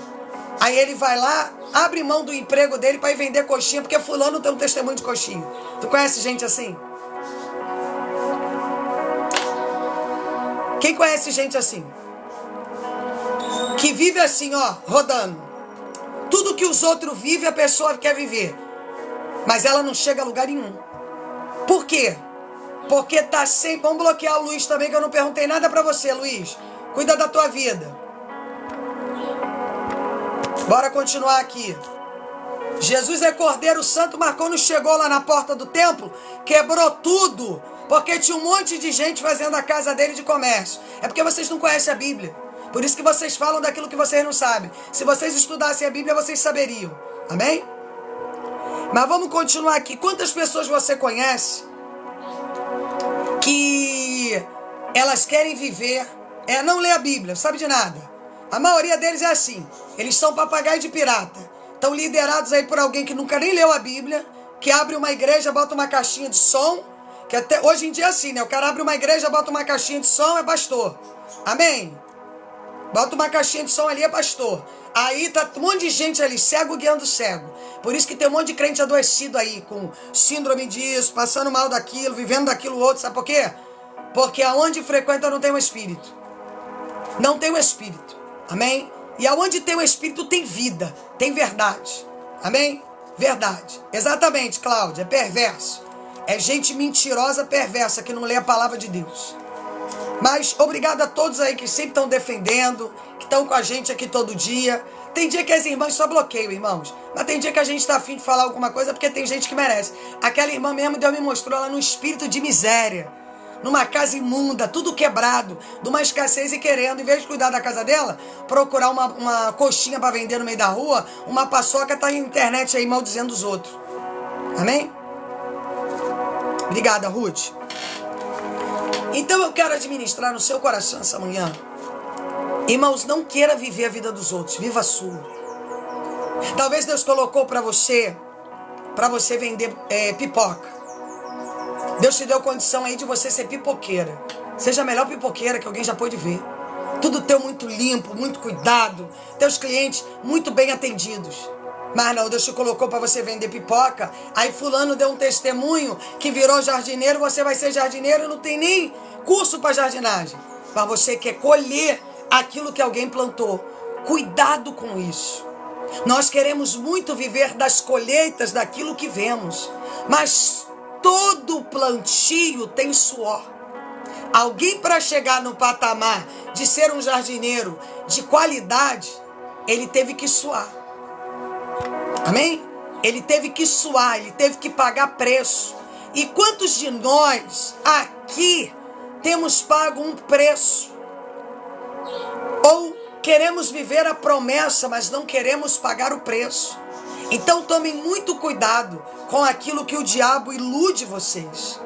Aí ele vai lá, abre mão do emprego dele para ir vender coxinha, porque fulano tem um testemunho de coxinha. Tu conhece gente assim? Quem conhece gente assim? Que vive assim, ó, rodando. Tudo que os outros vivem, a pessoa quer viver. Mas ela não chega a lugar nenhum. Por quê? Porque tá sempre... Vamos bloquear o Luiz também, que eu não perguntei nada pra você, Luiz. Cuida da tua vida. Bora continuar aqui. Jesus é Cordeiro Santo, mas quando chegou lá na porta do templo, quebrou tudo, porque tinha um monte de gente fazendo a casa dele de comércio. É porque vocês não conhecem a Bíblia. Por isso que vocês falam daquilo que vocês não sabem. Se vocês estudassem a Bíblia, vocês saberiam. Amém? Mas vamos continuar aqui. Quantas pessoas você conhece que elas querem viver, não lê a Bíblia, sabe de nada? A maioria deles é assim. Eles são papagaio de pirata. Estão liderados aí por alguém que nunca nem leu a Bíblia, que abre uma igreja, bota uma caixinha de som, que até hoje em dia é assim, né? O cara abre uma igreja, bota uma caixinha de som, é pastor. Amém? Bota uma caixinha de som ali, é pastor. Aí tá um monte de gente ali, cego guiando cego. Por isso que tem um monte de crente adoecido aí, com síndrome disso, passando mal daquilo, vivendo daquilo outro. Sabe por quê? Porque aonde frequenta não tem um espírito. Não tem um espírito. Amém? E aonde tem um espírito tem vida, tem verdade. Amém? Verdade. Exatamente, Cláudia, é perverso. É gente mentirosa, perversa, que não lê a palavra de Deus. Mas obrigado a todos aí que sempre estão defendendo, que estão com a gente aqui todo dia. Tem dia que as irmãs só bloqueiam, irmãos. Mas tem dia que a gente está afim de falar alguma coisa porque tem gente que merece. Aquela irmã mesmo, Deus me mostrou ela num espírito de miséria. Numa casa imunda, tudo quebrado, de uma escassez e querendo, em vez de cuidar da casa dela, procurar uma coxinha para vender no meio da rua, uma paçoca, tá na internet aí maldizendo os outros. Amém? Obrigada, Ruth. Então eu quero administrar no seu coração essa manhã. Irmãos, não queira viver a vida dos outros, viva a sua. Talvez Deus colocou para você vender pipoca. Deus te deu condição aí de você ser pipoqueira. Seja a melhor pipoqueira que alguém já pôde ver. Tudo teu muito limpo, muito cuidado. Teus clientes muito bem atendidos. Mas não, Deus te colocou para você vender pipoca. Aí fulano deu um testemunho que virou jardineiro. Você vai ser jardineiro, não tem nem curso para jardinagem. Mas você quer colher aquilo que alguém plantou. Cuidado com isso. Nós queremos muito viver das colheitas daquilo que vemos. Mas todo plantio tem suor. Alguém para chegar no patamar de ser um jardineiro de qualidade, ele teve que suar. Amém? Ele teve que suar, ele teve que pagar preço. E quantos de nós aqui temos pago um preço? Ou queremos viver a promessa, mas não queremos pagar o preço. Então tomem muito cuidado com aquilo que o diabo ilude vocês.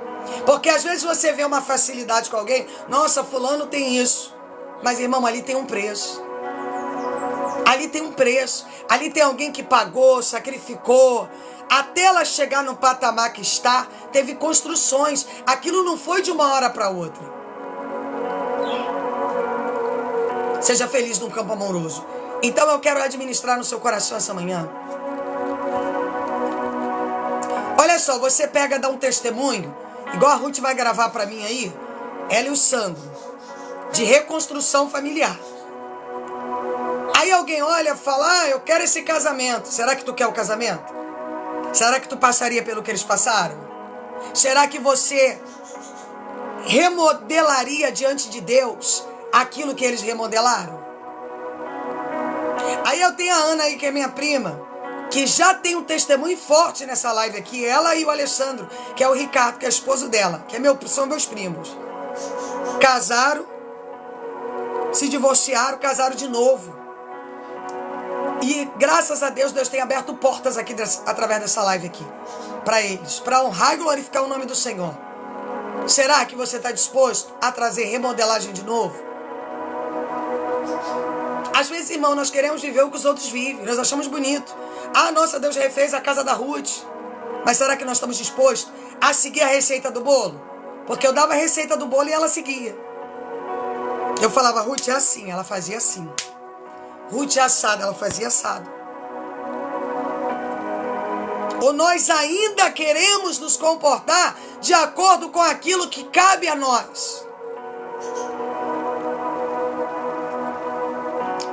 Porque às vezes você vê uma facilidade com alguém. Nossa, fulano tem isso. Mas irmão, ali tem um preço. Ali tem um preço. Ali tem alguém que pagou, sacrificou. Até ela chegar no patamar que está, teve construções. Aquilo não foi de uma hora para outra. Seja feliz num campo amoroso. Então eu quero administrar no seu coração essa manhã. Olha só, você pega, dá um testemunho, igual a Ruth vai gravar para mim aí, ela e o Sandro, de reconstrução familiar. Aí alguém olha e fala, eu quero esse casamento. Será que tu quer o casamento? Será que tu passaria pelo que eles passaram? Será que você remodelaria diante de Deus aquilo que eles remodelaram? Aí eu tenho a Ana aí, que é minha prima, que já tem um testemunho forte nessa live aqui. Ela e o Alessandro, que é o Ricardo, que é esposo dela, que são meus primos. Casaram, se divorciaram, casaram de novo. E graças a Deus, Deus tem aberto portas aqui através dessa live aqui, para eles, para honrar e glorificar o nome do Senhor. Será que você está disposto a trazer remodelagem de novo? Às vezes, irmão, nós queremos viver o que os outros vivem. Nós achamos bonito. Ah, nossa, Deus refez a casa da Ruth. Mas será que nós estamos dispostos a seguir a receita do bolo? Porque eu dava a receita do bolo e ela seguia. Eu falava, Ruth é assim, ela fazia assim. Ruth é assada, ela fazia assado. Ou nós ainda queremos nos comportar de acordo com aquilo que cabe a nós?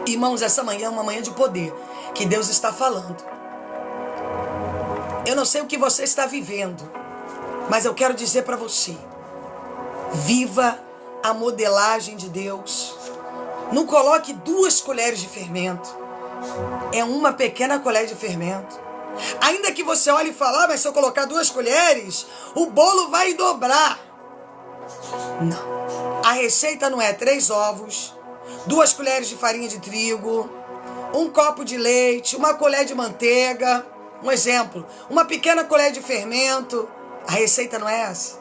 Irmãos, essa manhã é uma manhã de poder que Deus está falando. Eu não sei o que você está vivendo, mas eu quero dizer para você: viva a modelagem de Deus. Não coloque 2 colheres de fermento. É uma pequena colher de fermento. Ainda que você olhe e fale, mas se eu colocar 2 colheres, o bolo vai dobrar. Não. A receita não é 3 ovos, 2 colheres de farinha de trigo, 1 copo de leite, 1 colher de manteiga. Um exemplo, uma pequena colher de fermento. A receita não é essa.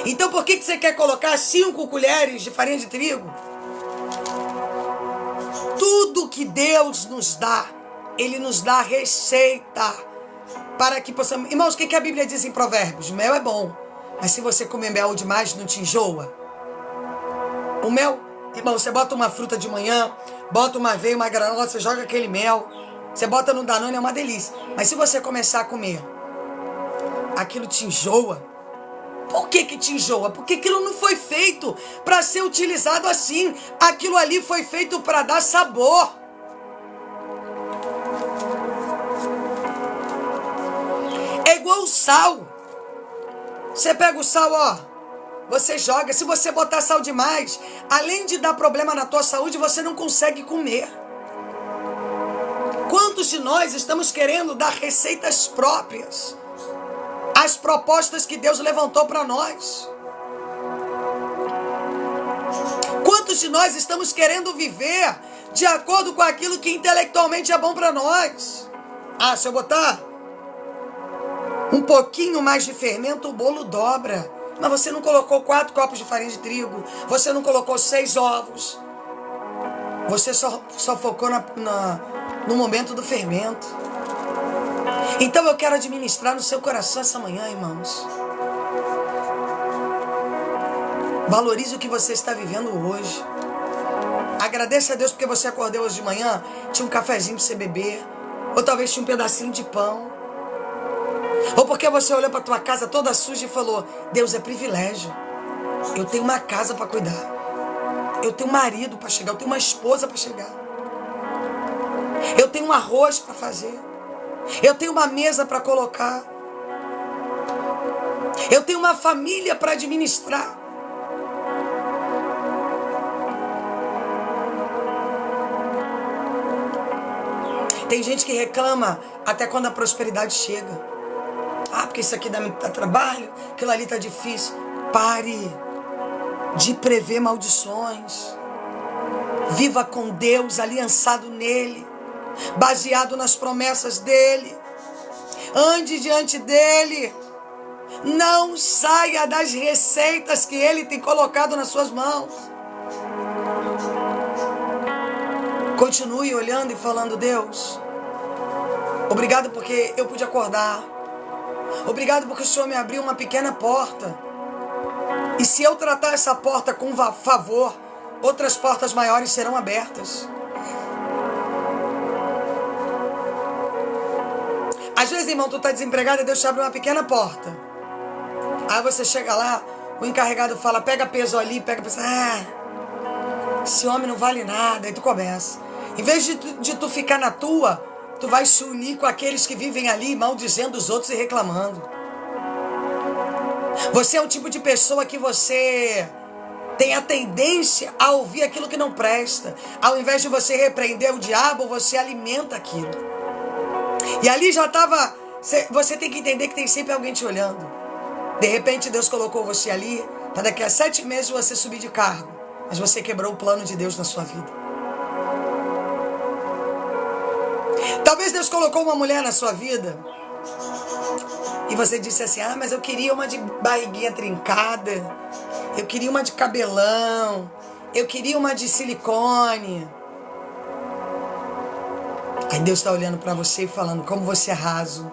Então por que você quer colocar 5 colheres de farinha de trigo? Tudo que Deus nos dá, Ele nos dá receita para que possamos... Irmãos, o que a Bíblia diz em Provérbios? Mel é bom, mas se você comer mel demais, não te enjoa? O mel, irmão, você bota uma fruta de manhã, bota uma aveia, uma granola, você joga aquele mel, você bota no Danone, é uma delícia. Mas se você começar a comer, aquilo te enjoa. Por que te enjoa? Porque aquilo não foi feito para ser utilizado assim. Aquilo ali foi feito para dar sabor. É igual o sal. Você pega o sal, ó, você joga. Se você botar sal demais, além de dar problema na tua saúde, você não consegue comer. Quantos de nós estamos querendo dar receitas próprias? As propostas que Deus levantou para nós. Quantos de nós estamos querendo viver de acordo com aquilo que intelectualmente é bom para nós? Ah, se eu botar um pouquinho mais de fermento, o bolo dobra. Mas você não colocou 4 copos de farinha de trigo. Você não colocou 6 ovos. Você só focou no momento do fermento. Então eu quero administrar no seu coração essa manhã, irmãos. Valorize o que você está vivendo hoje. Agradeça a Deus porque você acordou hoje de manhã, tinha um cafezinho para você beber, ou talvez tinha um pedacinho de pão. Ou porque você olhou para a tua casa toda suja e falou, Deus, é privilégio. Eu tenho uma casa para cuidar. Eu tenho um marido para chegar, eu tenho uma esposa para chegar. Eu tenho um arroz para fazer. Eu tenho uma mesa para colocar. Eu tenho uma família para administrar. Tem gente que reclama até quando a prosperidade chega. Ah, porque isso aqui dá trabalho, aquilo ali está difícil. Pare de prever maldições. Viva com Deus, aliançado nele, baseado nas promessas dele. Ande diante dele. Não saia das receitas que ele tem colocado nas suas mãos. Continue olhando e falando: Deus, obrigado porque eu pude acordar. Obrigado porque o Senhor me abriu uma pequena porta. E se eu tratar essa porta com favor, outras portas maiores serão abertas. Às vezes, irmão, tu tá desempregado e Deus te abre uma pequena porta. Aí você chega lá, o encarregado fala: pega peso ali, pega peso. Esse homem não vale nada. Aí tu começa. Em vez de tu ficar na tua, tu vai se unir com aqueles que vivem ali maldizendo os outros e reclamando. Você é um tipo de pessoa que você tem a tendência a ouvir aquilo que não presta. Ao invés de você repreender o diabo, você alimenta aquilo. E ali já estava... Você tem que entender que tem sempre alguém te olhando. De repente Deus colocou você ali para daqui a 7 meses você subir de cargo. Mas você quebrou o plano de Deus na sua vida. Talvez Deus colocou uma mulher na sua vida e você disse assim: mas eu queria uma de barriguinha trincada, eu queria uma de cabelão, eu queria uma de silicone. Aí Deus está olhando para você e falando: como você é raso,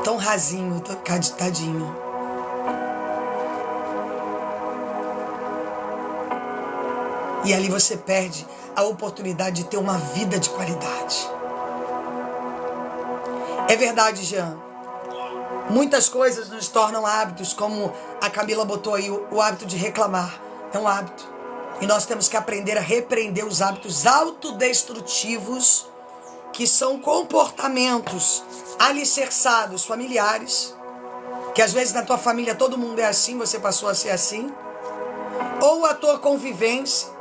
tão rasinho, tão tadinho. E ali você perde a oportunidade de ter uma vida de qualidade. É verdade, Jean. Muitas coisas nos tornam hábitos, como a Camila botou aí, o hábito de reclamar. É um hábito. E nós temos que aprender a repreender os hábitos autodestrutivos, que são comportamentos alicerçados, familiares, que às vezes na tua família todo mundo é assim, você passou a ser assim, ou a tua convivência,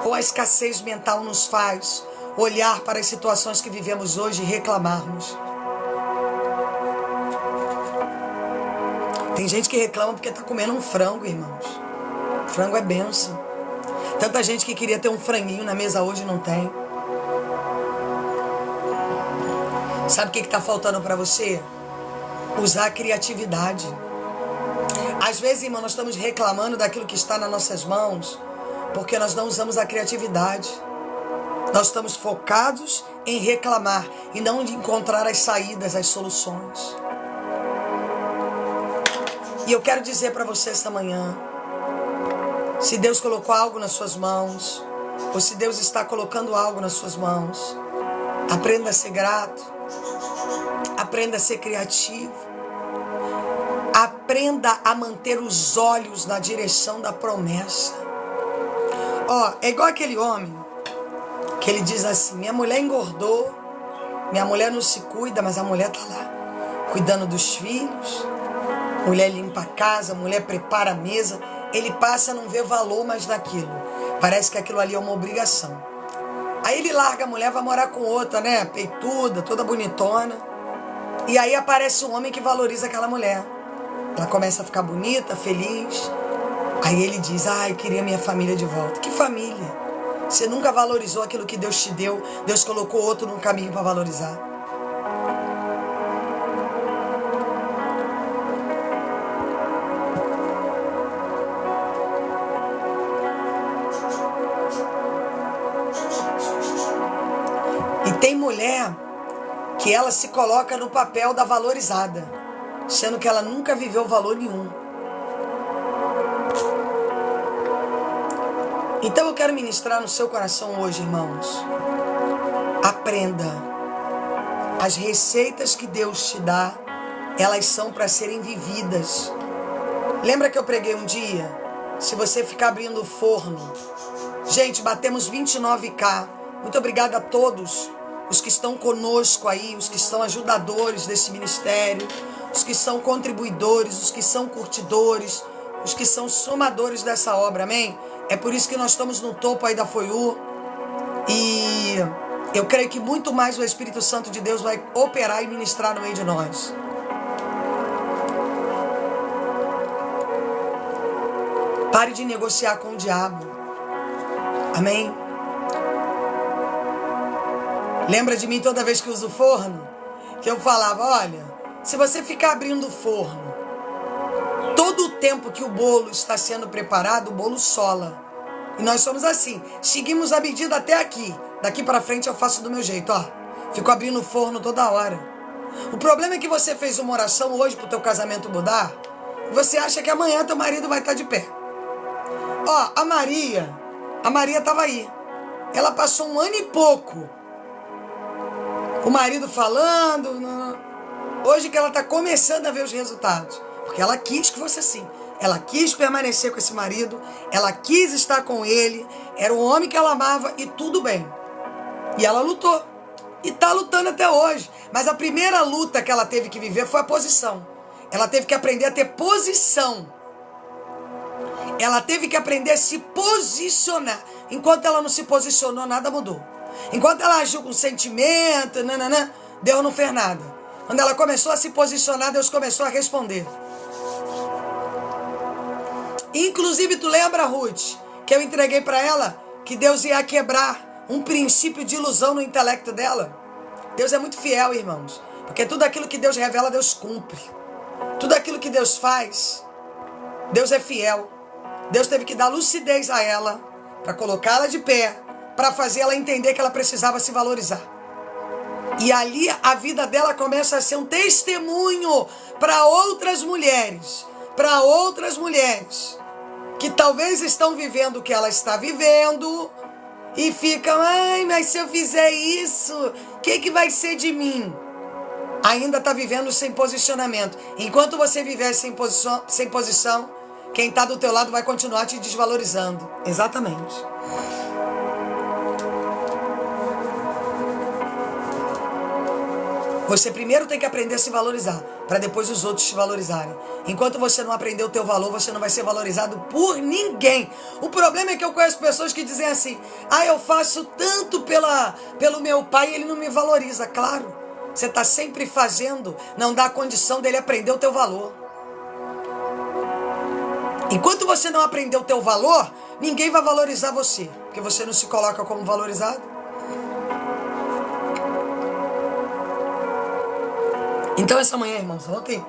ou a escassez mental nos faz olhar para as situações que vivemos hoje e reclamarmos. Tem gente que reclama porque está comendo um frango, irmãos. Frango é bênção. Tanta gente que queria ter um franguinho na mesa hoje não tem. Sabe o que está faltando para você? Usar a criatividade. Às vezes, irmão, nós estamos reclamando daquilo que está nas nossas mãos porque nós não usamos a criatividade. Nós estamos focados em reclamar e não de encontrar as saídas, as soluções. E eu quero dizer para você esta manhã, se Deus colocou algo nas suas mãos, ou se Deus está colocando algo nas suas mãos, aprenda a ser grato, aprenda a ser criativo, aprenda a manter os olhos na direção da promessa. É igual aquele homem que ele diz assim: minha mulher engordou, minha mulher não se cuida, mas a mulher está lá, cuidando dos filhos, mulher limpa a casa, mulher prepara a mesa. Ele passa a não ver valor mais naquilo, parece que aquilo ali é uma obrigação. Aí ele larga a mulher, vai morar com outra, né, peituda, toda bonitona, e aí aparece um homem que valoriza aquela mulher. Ela começa a ficar bonita, feliz. Aí ele diz: eu queria minha família de volta. Que família? Você nunca valorizou aquilo que Deus te deu. Deus colocou outro no caminho para valorizar. E tem mulher que ela se coloca no papel da valorizada, sendo que ela nunca viveu valor nenhum. Então eu quero ministrar no seu coração hoje, irmãos. Aprenda. As receitas que Deus te dá, elas são para serem vividas. Lembra que eu preguei um dia? Se você ficar abrindo o forno. Gente, batemos 29K. Muito obrigada a todos os que estão conosco aí, os que são ajudadores desse ministério, os que são contribuidores, os que são curtidores, os que são somadores dessa obra, amém? É por isso que nós estamos no topo aí da FOIU. E eu creio que muito mais o Espírito Santo de Deus vai operar e ministrar no meio de nós. Pare de negociar com o diabo. Amém? Lembra de mim toda vez que uso o forno? Que eu falava: olha, se você ficar abrindo o forno, todo o tempo que o bolo está sendo preparado, o bolo sola. E nós somos assim. Seguimos a medida até aqui. Daqui para frente eu faço do meu jeito, ó. Fico abrindo o forno toda hora. O problema é que você fez uma oração hoje pro teu casamento mudar. E você acha que amanhã teu marido vai estar de pé. Ó, a Maria estava aí. Ela passou 1 ano e pouco. O marido falando. Hoje que ela está começando a ver os resultados. Porque ela quis que fosse assim. Ela quis permanecer com esse marido. Ela quis estar com ele. Era o homem que ela amava e tudo bem. E ela lutou. E está lutando até hoje. Mas a primeira luta que ela teve que viver foi a posição. Ela teve que aprender a ter posição. Ela teve que aprender a se posicionar. Enquanto ela não se posicionou, nada mudou. Enquanto ela agiu com sentimento, Deus não fez nada. Quando ela começou a se posicionar, Deus começou a responder. Inclusive, tu lembra, Ruth, que eu entreguei para ela que Deus ia quebrar um princípio de ilusão no intelecto dela? Deus é muito fiel, irmãos. Porque tudo aquilo que Deus revela, Deus cumpre. Tudo aquilo que Deus faz, Deus é fiel. Deus teve que dar lucidez a ela, para colocá-la de pé, para fazer ela entender que ela precisava se valorizar. E ali a vida dela começa a ser um testemunho para outras mulheres. Para outras mulheres que talvez estão vivendo o que ela está vivendo e ficam, ai, mas se eu fizer isso, o que vai ser de mim? Ainda está vivendo sem posicionamento. Enquanto você viver sem posição, quem está do teu lado vai continuar te desvalorizando. Exatamente. Você primeiro tem que aprender a se valorizar, para depois os outros te valorizarem. Enquanto você não aprender o teu valor, você não vai ser valorizado por ninguém. O problema é que eu conheço pessoas que dizem assim, eu faço tanto pelo meu pai e ele não me valoriza. Claro, você está sempre fazendo, não dá a condição dele aprender o teu valor. Enquanto você não aprender o teu valor, ninguém vai valorizar você, porque você não se coloca como valorizado. Então essa manhã, irmãos, ontem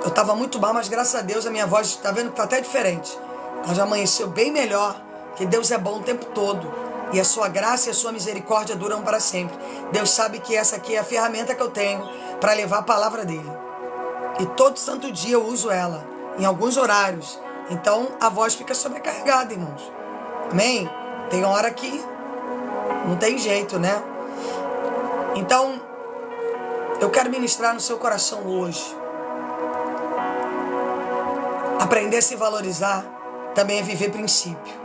eu estava muito mal, mas graças a Deus a minha voz, está vendo que está até diferente. Ela já amanheceu bem melhor, porque Deus é bom o tempo todo. E a sua graça e a sua misericórdia duram para sempre. Deus sabe que essa aqui é a ferramenta que eu tenho para levar a palavra dele. E todo santo dia eu uso ela, em alguns horários. Então a voz fica sobrecarregada, irmãos. Amém? Tem hora que não tem jeito, né? Então, eu quero ministrar no seu coração hoje. Aprender a se valorizar também é viver princípio.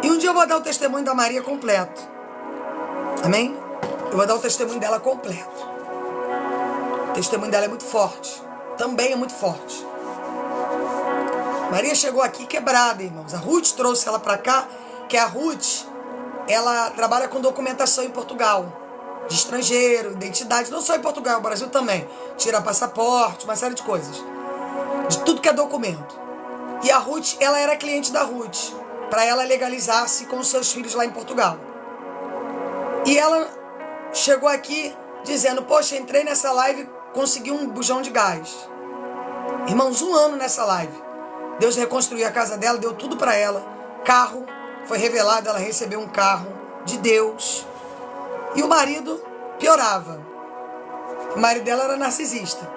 E um dia eu vou dar o testemunho da Maria completo. Amém? Eu vou dar o testemunho dela completo. O testemunho dela é muito forte. Também é muito forte. Maria chegou aqui quebrada, irmãos. A Ruth trouxe ela para cá, que a Ruth, ela trabalha com documentação em Portugal. De estrangeiro, identidade, não só em Portugal, no Brasil também. Tira passaporte, uma série de coisas. De tudo que é documento. E a Ruth, ela era cliente da Ruth, para ela legalizar-se com os seus filhos lá em Portugal. E ela chegou aqui dizendo, poxa, entrei nessa live, consegui um bujão de gás. Irmãos, 1 ano nessa live. Deus reconstruiu a casa dela, deu tudo para ela. Carro, foi revelado, ela recebeu um carro de Deus. E o marido piorava. O marido dela era narcisista.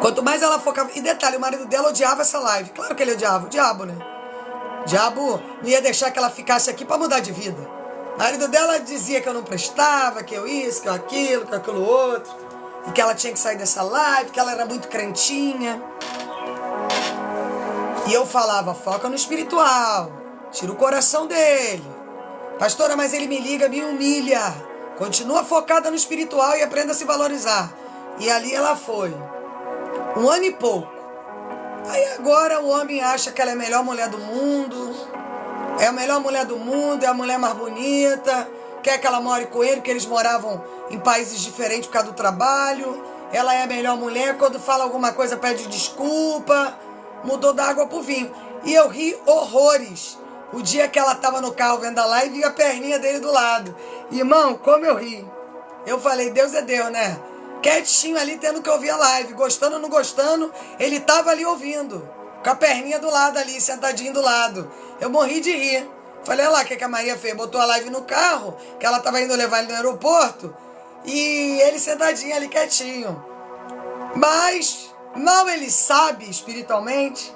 Quanto mais ela focava... E detalhe, o marido dela odiava essa live. Claro que ele odiava. O diabo, né? O diabo não ia deixar que ela ficasse aqui para mudar de vida. O marido dela dizia que eu não prestava, que eu isso, que eu aquilo, que aquilo outro. E que ela tinha que sair dessa live, que ela era muito crentinha. E eu falava, foca no espiritual. Tira o coração dele. Pastora, mas ele me liga, me humilha. Continua focada no espiritual e aprenda a se valorizar. E ali ela foi. 1 ano e pouco. Aí agora o homem acha que ela é a melhor mulher do mundo. É a melhor mulher do mundo, é a mulher mais bonita. Quer que ela more com ele, porque eles moravam em países diferentes por causa do trabalho. Ela é a melhor mulher. Quando fala alguma coisa, pede desculpa. Mudou da água pro vinho. E eu ri horrores. O dia que ela estava no carro vendo a live e a perninha dele do lado. Irmão, como eu ri. Eu falei, Deus é Deus, né? Quietinho ali tendo que ouvir a live. Gostando ou não gostando, ele estava ali ouvindo. com a perninha do lado ali, sentadinho do lado. Eu morri de rir. Falei, olha lá o que a Maria fez. Botou a live no carro, que ela estava indo levar ele no aeroporto, e ele sentadinho ali quietinho. Mas mal ele sabe espiritualmente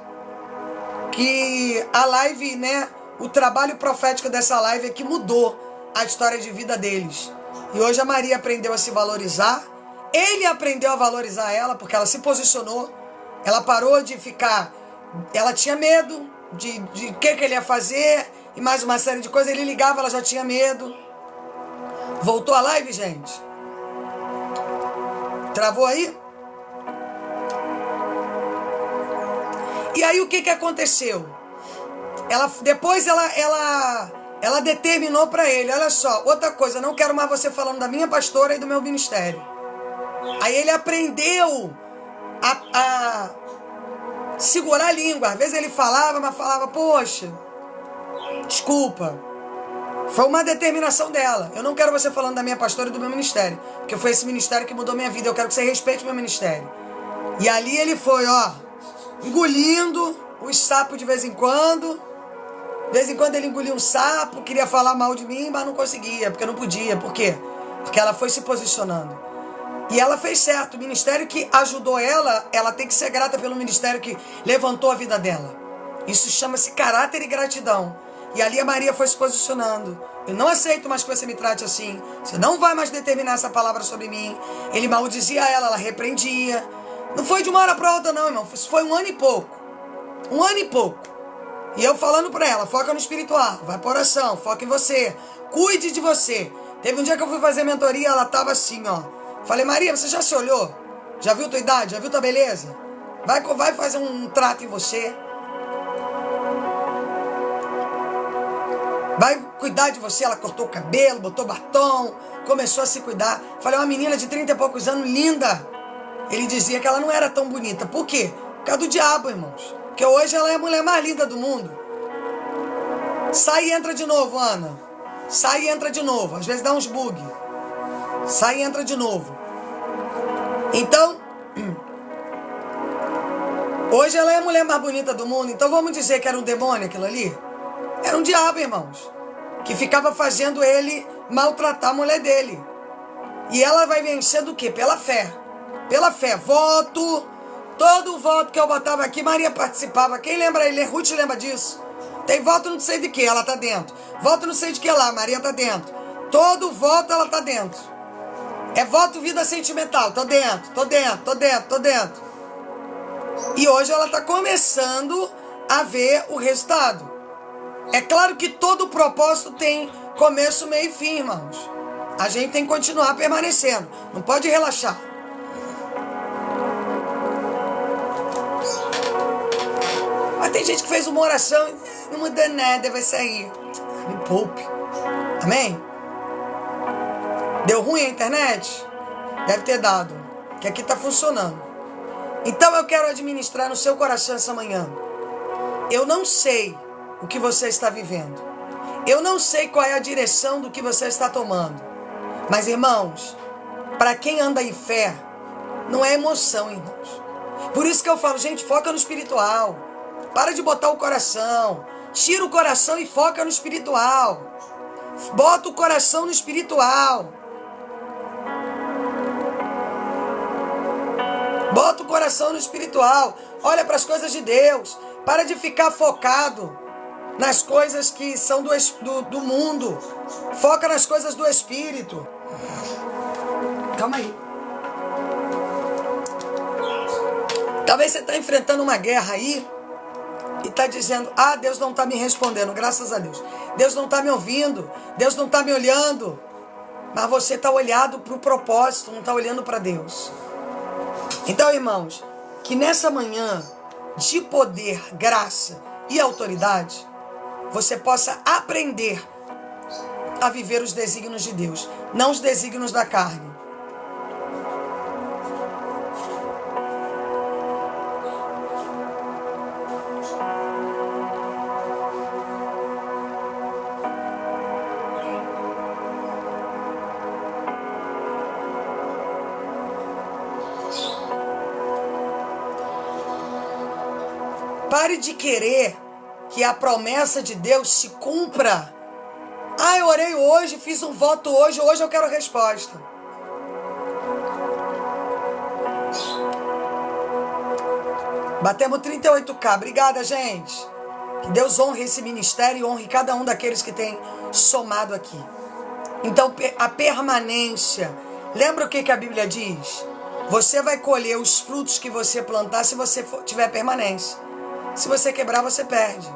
que a live, né, o trabalho profético dessa live é que mudou a história de vida deles. E hoje a Maria aprendeu a se valorizar, ele aprendeu a valorizar ela, porque ela se posicionou, ela parou de ficar, ela tinha medo de que ele ia fazer, e mais uma série de coisas, ele ligava, ela já tinha medo. Voltou a live, gente? Travou aí? E aí o que aconteceu? Depois ela determinou para ele, olha só, outra coisa, não quero mais você falando da minha pastora e do meu ministério. Aí ele aprendeu a segurar a língua. Às vezes ele falava, mas falava, poxa, desculpa. Foi uma determinação dela. Eu não quero você falando da minha pastora e do meu ministério, porque foi esse ministério que mudou minha vida. Eu quero que você respeite o meu ministério. E ali ele foi, ó, engolindo os sapos de vez em quando. De vez em quando ele engolia um sapo, queria falar mal de mim, mas não conseguia, porque não podia. Por quê? Porque ela foi se posicionando. E ela fez certo. O ministério que ajudou ela tem que ser grata pelo ministério que levantou a vida dela. Isso chama-se caráter e gratidão. E ali a Maria foi se posicionando. Eu não aceito mais que você me trate assim. Você não vai mais determinar essa palavra sobre mim. Ele maldizia ela repreendia. Não foi de uma hora para outra não, irmão. Foi 1 ano e pouco. 1 ano e pouco. E eu falando para ela, foca no espiritual, vai pra oração, foca em você, cuide de você. Teve um dia que eu fui fazer mentoria, ela tava assim, ó. Falei, Maria, você já se olhou? Já viu tua idade? Já viu tua beleza? Vai fazer um trato em você. Vai cuidar de você. Ela cortou o cabelo, botou batom, começou a se cuidar. Falei, uma menina de 30 e poucos anos, linda. Ele dizia que ela não era tão bonita. Por quê? Por causa do diabo, irmãos. Porque hoje ela é a mulher mais linda do mundo. Sai e entra de novo, Ana. Sai e entra de novo. Às vezes dá uns bug. Sai e entra de novo. Então, hoje ela é a mulher mais bonita do mundo. Então vamos dizer que era um demônio aquilo ali? Era um diabo, irmãos. Que ficava fazendo ele maltratar a mulher dele. E ela vai vencer do quê? Pela fé. Pela fé. Voto. Todo voto que eu botava aqui, Maria participava. Quem lembra ele? Ruth lembra disso. Tem voto não sei de que, ela tá dentro. Voto não sei de que lá, Maria tá dentro. Todo voto ela tá dentro. É voto vida sentimental. Tô dentro, tô dentro, tô dentro, tô dentro. E hoje ela tá começando a ver o resultado. É claro que todo propósito tem começo, meio e fim, irmãos. A gente tem que continuar permanecendo. Não pode relaxar. Mas tem gente que fez uma oração e não muda nada, vai sair. Me poupe. Amém? Deu ruim a internet? Deve ter dado. Que aqui está funcionando. Então eu quero administrar no seu coração essa manhã. Eu não sei o que você está vivendo. Eu não sei qual é a direção do que você está tomando. Mas, irmãos, para quem anda em fé, não é emoção, irmãos. Por isso que eu falo, gente, foca no espiritual. Para de botar o coração. Tira o coração e foca no espiritual. Bota o coração no espiritual. Bota o coração no espiritual. Olha para as coisas de Deus. Para de ficar focado nas coisas que são do mundo. Foca nas coisas do Espírito. Calma aí. Talvez você está enfrentando uma guerra aí e está dizendo, Deus não está me respondendo, graças a Deus. Deus não está me ouvindo, Deus não está me olhando. Mas você está olhado para o propósito, não está olhando para Deus. Então, irmãos, que nessa manhã de poder, graça e autoridade, você possa aprender a viver os desígnios de Deus, não os desígnios da carne. Pai Pare de querer que a promessa de Deus se cumpra. Ah, eu orei hoje, fiz um voto hoje eu quero resposta. Batemos 38K. Obrigada, gente. Que Deus honre esse ministério e honre cada um daqueles que tem somado aqui. Então, a permanência. Lembra o que a Bíblia diz? Você vai colher os frutos que você plantar se você tiver permanência. Se você quebrar, você perde.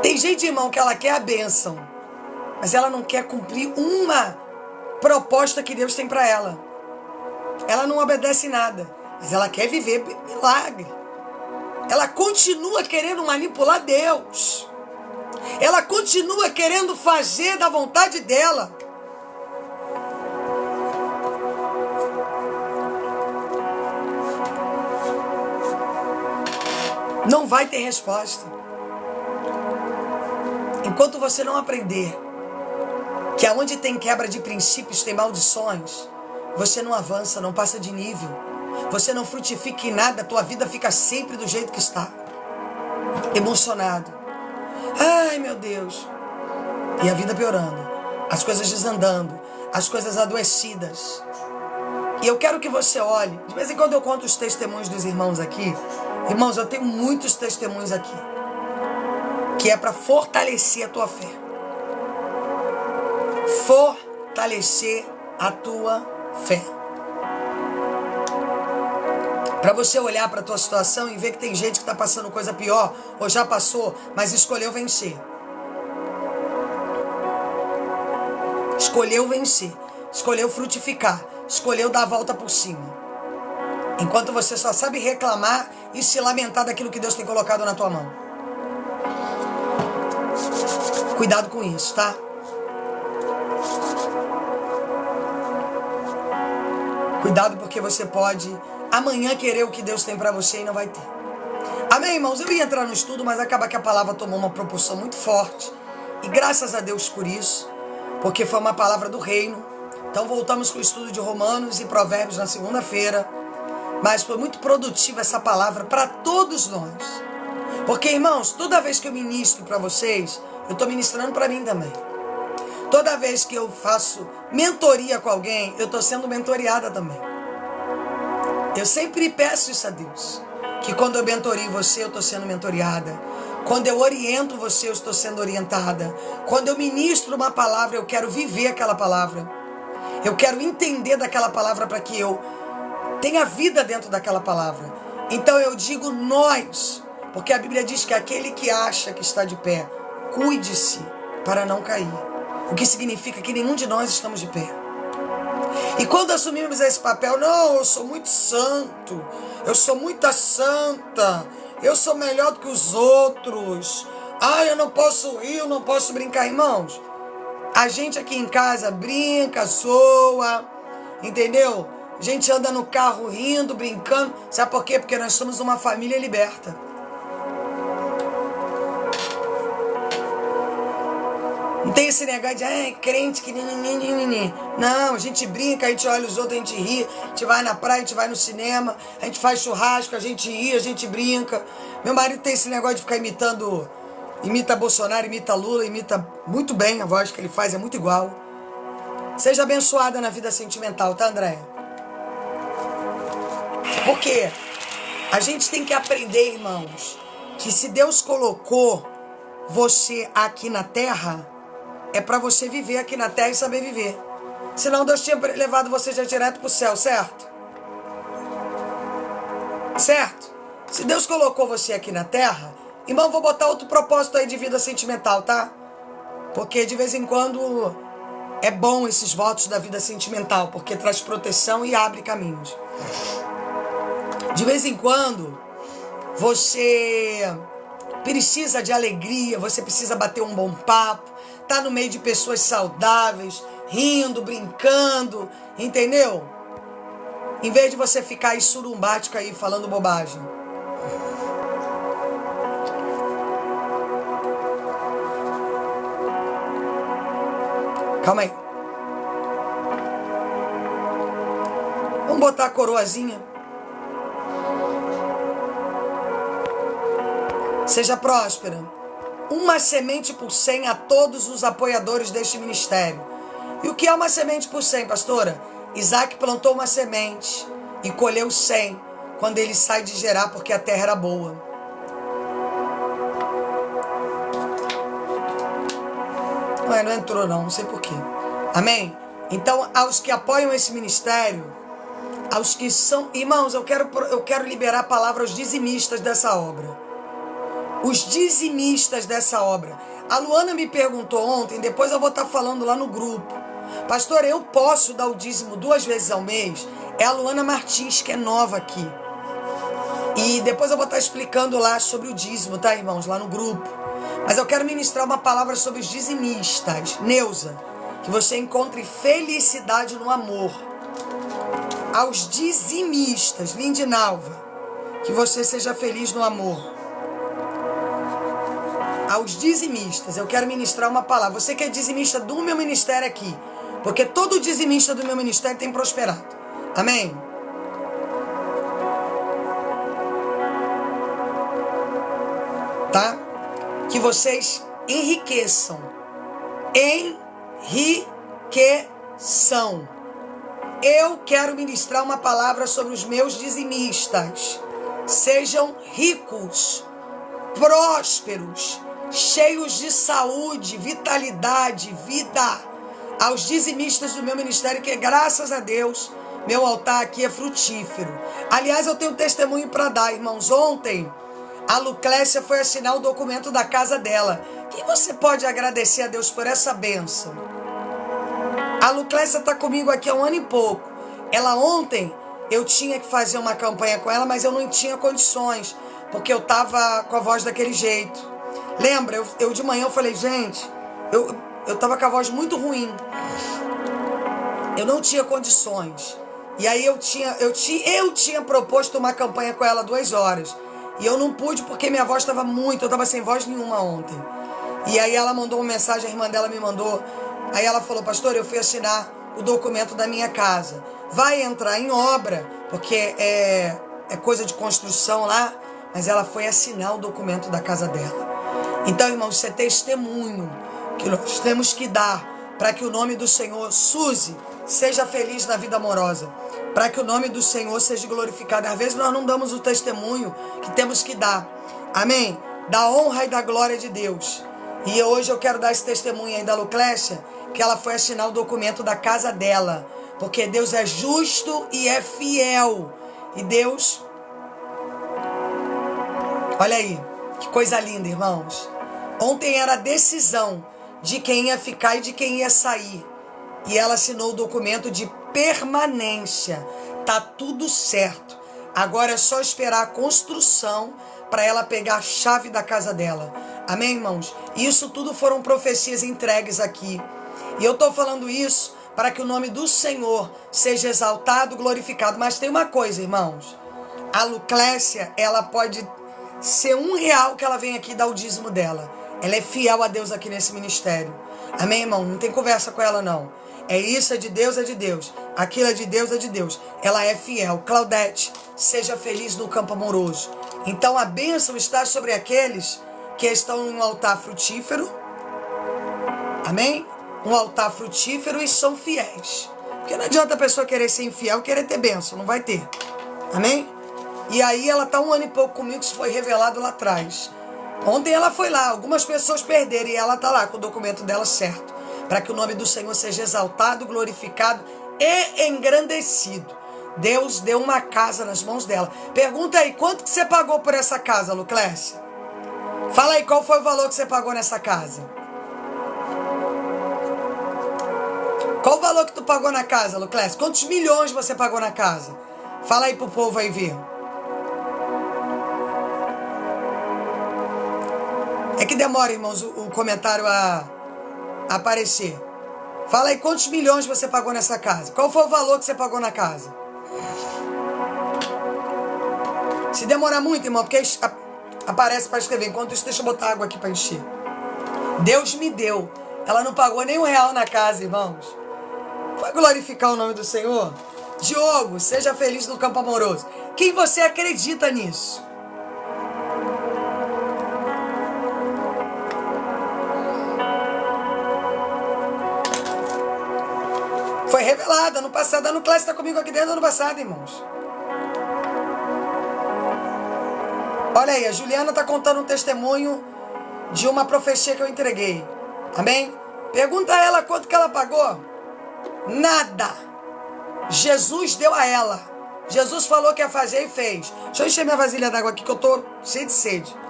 Tem gente, irmão, que ela quer a bênção, mas ela não quer cumprir uma proposta que Deus tem para ela. Ela não obedece nada, mas ela quer viver milagre. Ela continua querendo manipular Deus. Ela continua querendo fazer da vontade dela. Não vai ter resposta. Enquanto você não aprender que aonde tem quebra de princípios tem maldições, você não avança, não passa de nível. Você não frutifica em nada, a tua vida fica sempre do jeito que está. Emocionado. Ai, meu Deus. E a vida piorando. As coisas desandando. As coisas adoecidas. E eu quero que você olhe. De vez em quando eu conto os testemunhos dos irmãos aqui. Irmãos, eu tenho muitos testemunhos aqui. Que é para fortalecer a tua fé. Fortalecer a tua fé. Para você olhar para a tua situação e ver que tem gente que está passando coisa pior, ou já passou, mas escolheu vencer. Escolheu vencer. Escolheu frutificar. Escolheu dar a volta por cima. Enquanto você só sabe reclamar e se lamentar daquilo que Deus tem colocado na tua mão. Cuidado com isso, tá? Cuidado porque você pode amanhã querer o que Deus tem para você e não vai ter. Amém, irmãos? Eu ia entrar no estudo, mas acaba que a palavra tomou uma proporção muito forte. E graças a Deus por isso, porque foi uma palavra do reino. Então voltamos com o estudo de Romanos e Provérbios na segunda-feira. Mas foi muito produtiva essa palavra para todos nós. Porque, irmãos, toda vez que eu ministro para vocês, eu estou ministrando para mim também. Toda vez que eu faço mentoria com alguém, eu estou sendo mentoriada também. Eu sempre peço isso a Deus. Que quando eu mentorio você, eu estou sendo mentoriada. Quando eu oriento você, eu estou sendo orientada. Quando eu ministro uma palavra, eu quero viver aquela palavra. Eu quero entender daquela palavra para que eu tenha vida dentro daquela palavra. Então eu digo nós, porque a Bíblia diz que aquele que acha que está de pé, cuide-se para não cair. O que significa que nenhum de nós estamos de pé. E quando assumimos esse papel, não, eu sou muito santo, eu sou muita santa, eu sou melhor do que os outros, eu não posso rir, eu não posso brincar, irmãos. A gente aqui em casa brinca, zoa, entendeu? A gente anda no carro rindo, brincando. Sabe por quê? Porque nós somos uma família liberta. Não tem esse negócio de crente que... Não, a gente brinca, a gente olha os outros, a gente ri. A gente vai na praia, a gente vai no cinema. A gente faz churrasco, a gente ri, a gente brinca. Meu marido tem esse negócio de ficar imitando... Imita Bolsonaro, imita Lula, imita muito bem a voz que ele faz, é muito igual. Seja abençoada na vida sentimental, tá, Andréia? Porque a gente tem que aprender, irmãos, que se Deus colocou você aqui na terra, é para você viver aqui na terra e saber viver. Senão Deus tinha levado você já direto para o céu, certo? Certo? Se Deus colocou você aqui na terra, irmão, vou botar outro propósito aí de vida sentimental, tá? Porque de vez em quando é bom esses votos da vida sentimental, porque traz proteção e abre caminhos. De vez em quando, você precisa de alegria, você precisa bater um bom papo, tá no meio de pessoas saudáveis, rindo, brincando, entendeu? Em vez de você ficar aí surumbático aí falando bobagem. Calma aí. Vamos botar a coroazinha. Seja próspera. Uma semente por 100 a todos os apoiadores deste ministério. E o que é uma semente por 100, pastora? Isaac plantou uma semente e colheu 100 quando ele sai de Gerar, porque a terra era boa. Não entrou não sei porquê. Amém? Então, aos que apoiam esse ministério, aos que são... Irmãos, eu quero liberar a palavra aos dizimistas dessa obra. Os dizimistas dessa obra. A Luana me perguntou ontem, depois eu vou estar falando lá no grupo. Pastor, eu posso dar o dízimo 2 vezes ao mês? É a Luana Martins, que é nova aqui. E depois eu vou estar explicando lá sobre o dízimo, tá, irmãos? Lá no grupo. Mas eu quero ministrar uma palavra sobre os dizimistas. Neuza, que você encontre felicidade no amor. Aos dizimistas, Lindinalva, que você seja feliz no amor. Aos dizimistas, eu quero ministrar uma palavra. Você que é dizimista do meu ministério aqui, porque todo dizimista do meu ministério tem prosperado. Amém? Tá? Que vocês enriqueçam. Enriqueçam. Eu quero ministrar uma palavra sobre os meus dizimistas. Sejam ricos, prósperos, cheios de saúde, vitalidade, vida. Aos dizimistas do meu ministério, que graças a Deus, meu altar aqui é frutífero. Aliás, eu tenho testemunho para dar, irmãos. Ontem, a Luclécia foi assinar o documento da casa dela. Quem você pode agradecer a Deus por essa bênção? A Luclécia está comigo aqui há 1 ano e pouco. Ela ontem, eu tinha que fazer uma campanha com ela, mas eu não tinha condições, porque eu estava com a voz daquele jeito. Lembra? Eu de manhã eu falei, gente, eu estava com a voz muito ruim. Eu não tinha condições. E aí eu tinha proposto uma campanha com ela 2 horas. E eu não pude porque minha voz estava eu estava sem voz nenhuma ontem. E aí ela mandou uma mensagem, a irmã dela me mandou. Aí ela falou, pastor, eu fui assinar o documento da minha casa. Vai entrar em obra, porque é coisa de construção lá, mas ela foi assinar o documento da casa dela. Então, irmãos, isso é testemunho que nós temos que dar para que o nome do Senhor, Suzy, seja feliz na vida amorosa, para que o nome do Senhor seja glorificado. Às vezes nós não damos o testemunho que temos que dar. Amém? Da honra e da glória de Deus. E hoje eu quero dar esse testemunho aí da Luclécia, que ela foi assinar o documento da casa dela, porque Deus é justo e é fiel. E Deus, olha aí, que coisa linda, irmãos. Ontem era a decisão de quem ia ficar e de quem ia sair. E ela assinou o documento de permanência. Tá tudo certo. Agora é só esperar a construção para ela pegar a chave da casa dela. Amém, irmãos? Isso tudo foram profecias entregues aqui. E eu estou falando isso para que o nome do Senhor seja exaltado, glorificado. Mas tem uma coisa, irmãos. A Luclécia, ela pode ser R$1 que ela vem aqui dar o dízimo dela. Ela é fiel a Deus aqui nesse ministério. Amém, irmão? Não tem conversa com ela, não. É isso, é de Deus, é de Deus. Aquilo é de Deus, é de Deus. Ela é fiel. Claudete, seja feliz no campo amoroso. Então a bênção está sobre aqueles que estão em um altar frutífero. Amém? Um altar frutífero e são fiéis. Porque não adianta a pessoa querer ser infiel, querer ter bênção. Não vai ter. Amém? E aí ela está 1 ano e pouco comigo, isso foi revelado lá atrás. Ontem ela foi lá, algumas pessoas perderam e ela está lá com o documento dela certo. Para que o nome do Senhor seja exaltado, glorificado e engrandecido. Deus deu uma casa nas mãos dela. Pergunta aí, quanto que você pagou por essa casa, Luclécia? Fala aí, qual foi o valor que você pagou nessa casa? Qual o valor que tu pagou na casa, Luclécia? Quantos milhões você pagou na casa? Fala aí pro povo aí ver. É que demora, irmãos, o comentário a aparecer. Fala aí quantos milhões você pagou nessa casa. Qual foi o valor que você pagou na casa? Se demorar muito, irmão, porque aparece para escrever. Enquanto isso, deixa eu botar água aqui para encher. Deus me deu. Ela não pagou nem R$1 na casa, irmãos. Vai glorificar o nome do Senhor? Diogo, seja feliz no campo amoroso. Quem você acredita nisso? revelado. Ano passado, a Nucléia está comigo aqui dentro do ano passado, irmãos. Olha aí, a Juliana está contando um testemunho de uma profecia que eu entreguei. Amém? Pergunta a ela quanto que ela pagou. Nada. Jesus deu a ela. Jesus falou que ia fazer e fez. Deixa eu encher minha vasilha d'água aqui que eu tô cheio de sede.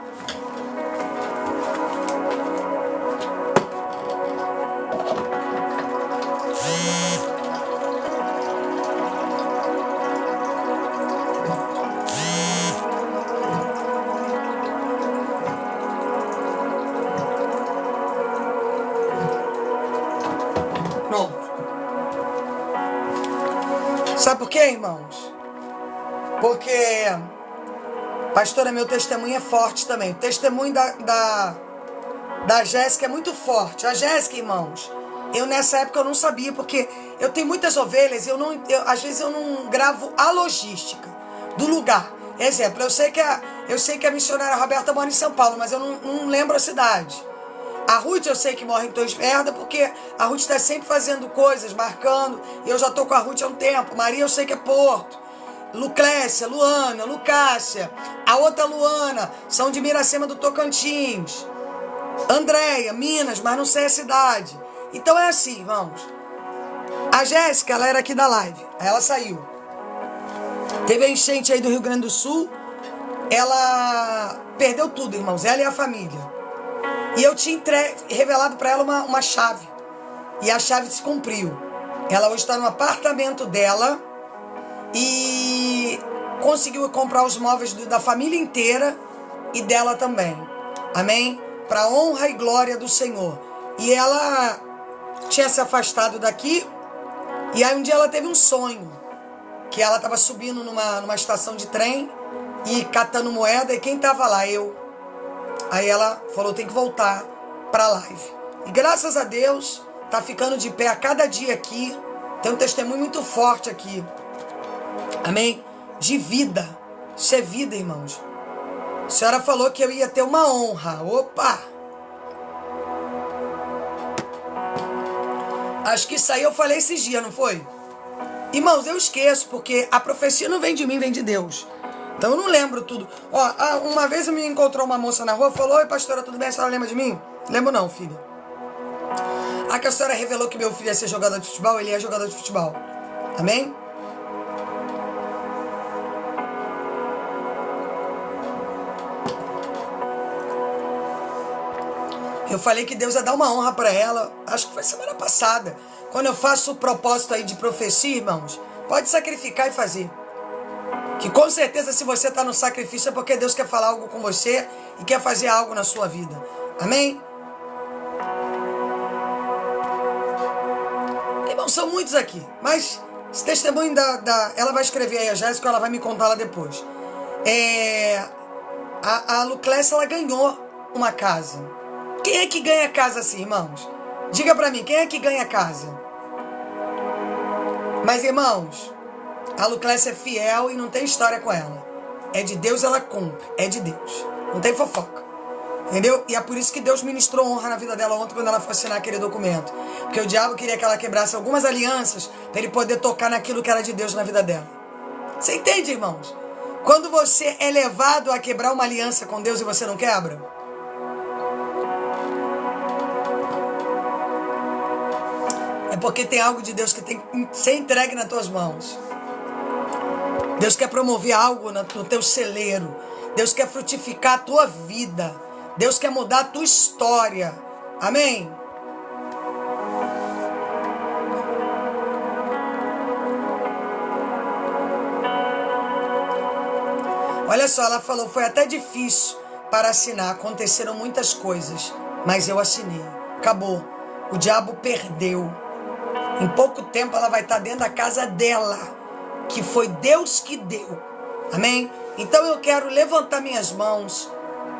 Sabe por quê, irmãos? Porque, pastora, meu testemunho é forte também. O testemunho da Jéssica é muito forte. A Jéssica, irmãos, eu nessa época eu não sabia, porque eu tenho muitas ovelhas e às vezes eu não gravo a logística do lugar. Exemplo, eu sei que a missionária Roberta mora em São Paulo, mas eu não lembro a cidade. A Ruth eu sei que mora em Torres Vedras, porque a Ruth está sempre fazendo coisas, marcando, e eu já estou com a Ruth há um tempo. Maria eu sei que é Porto. Luclécia, Luana, Lucácia, a outra Luana, são de Miracema do Tocantins. Andréia, Minas, mas não sei a cidade. Então é assim, irmãos. A Jéssica, ela era aqui da live, aí ela saiu. Teve a enchente aí do Rio Grande do Sul, ela perdeu tudo, irmãos, ela e a família. E eu tinha revelado para ela uma chave. E a chave se cumpriu. Ela hoje está no apartamento dela e conseguiu comprar os móveis da família inteira e dela também. Amém? Para honra e glória do Senhor. E ela tinha se afastado daqui. E aí um dia ela teve um sonho. Que ela estava subindo numa estação de trem e catando moeda. E quem estava lá? Eu. Aí ela falou, tem que voltar para a live. E graças a Deus, tá ficando de pé a cada dia aqui. Tem um testemunho muito forte aqui. Amém? De vida. Isso é vida, irmãos. A senhora falou que eu ia ter uma honra. Opa! Acho que isso aí eu falei esses dias, não foi? Irmãos, eu esqueço, porque a profecia não vem de mim, vem de Deus. Então eu não lembro tudo. Ó, uma vez me encontrou uma moça na rua, falou, oi pastora, tudo bem? A senhora lembra de mim? Lembro não, filha. Que a senhora revelou que meu filho ia ser jogador de futebol, ele é jogador de futebol. Amém? Eu falei que Deus ia dar uma honra para ela, acho que foi semana passada. Quando eu faço o propósito aí de profecia, irmãos, pode sacrificar e fazer. Que com certeza se você está no sacrifício é porque Deus quer falar algo com você e quer fazer algo na sua vida. Amém? Irmão, são muitos aqui. Mas esse testemunho ela vai escrever aí a Jéssica, ela vai me contar lá depois. A Luclécia, ela ganhou uma casa. Quem é que ganha casa assim, irmãos? Diga pra mim, quem é que ganha casa? Mas, irmãos, a Luclécia é fiel e não tem história com ela. É de Deus, ela cumpre. É de Deus. Não tem fofoca. Entendeu? E é por isso que Deus ministrou honra na vida dela ontem quando ela foi assinar aquele documento. Porque o diabo queria que ela quebrasse algumas alianças para ele poder tocar naquilo que era de Deus na vida dela. Você entende, irmãos? Quando você é levado a quebrar uma aliança com Deus e você não quebra, é porque tem algo de Deus que tem que ser entregue nas tuas mãos. Deus quer promover algo no teu celeiro. Deus quer frutificar a tua vida. Deus quer mudar a tua história. Amém? Olha só, ela falou, foi até difícil para assinar. Aconteceram muitas coisas, mas eu assinei. Acabou. O diabo perdeu. Em pouco tempo ela vai estar dentro da casa dela, que foi Deus que deu. Amém? Então eu quero levantar minhas mãos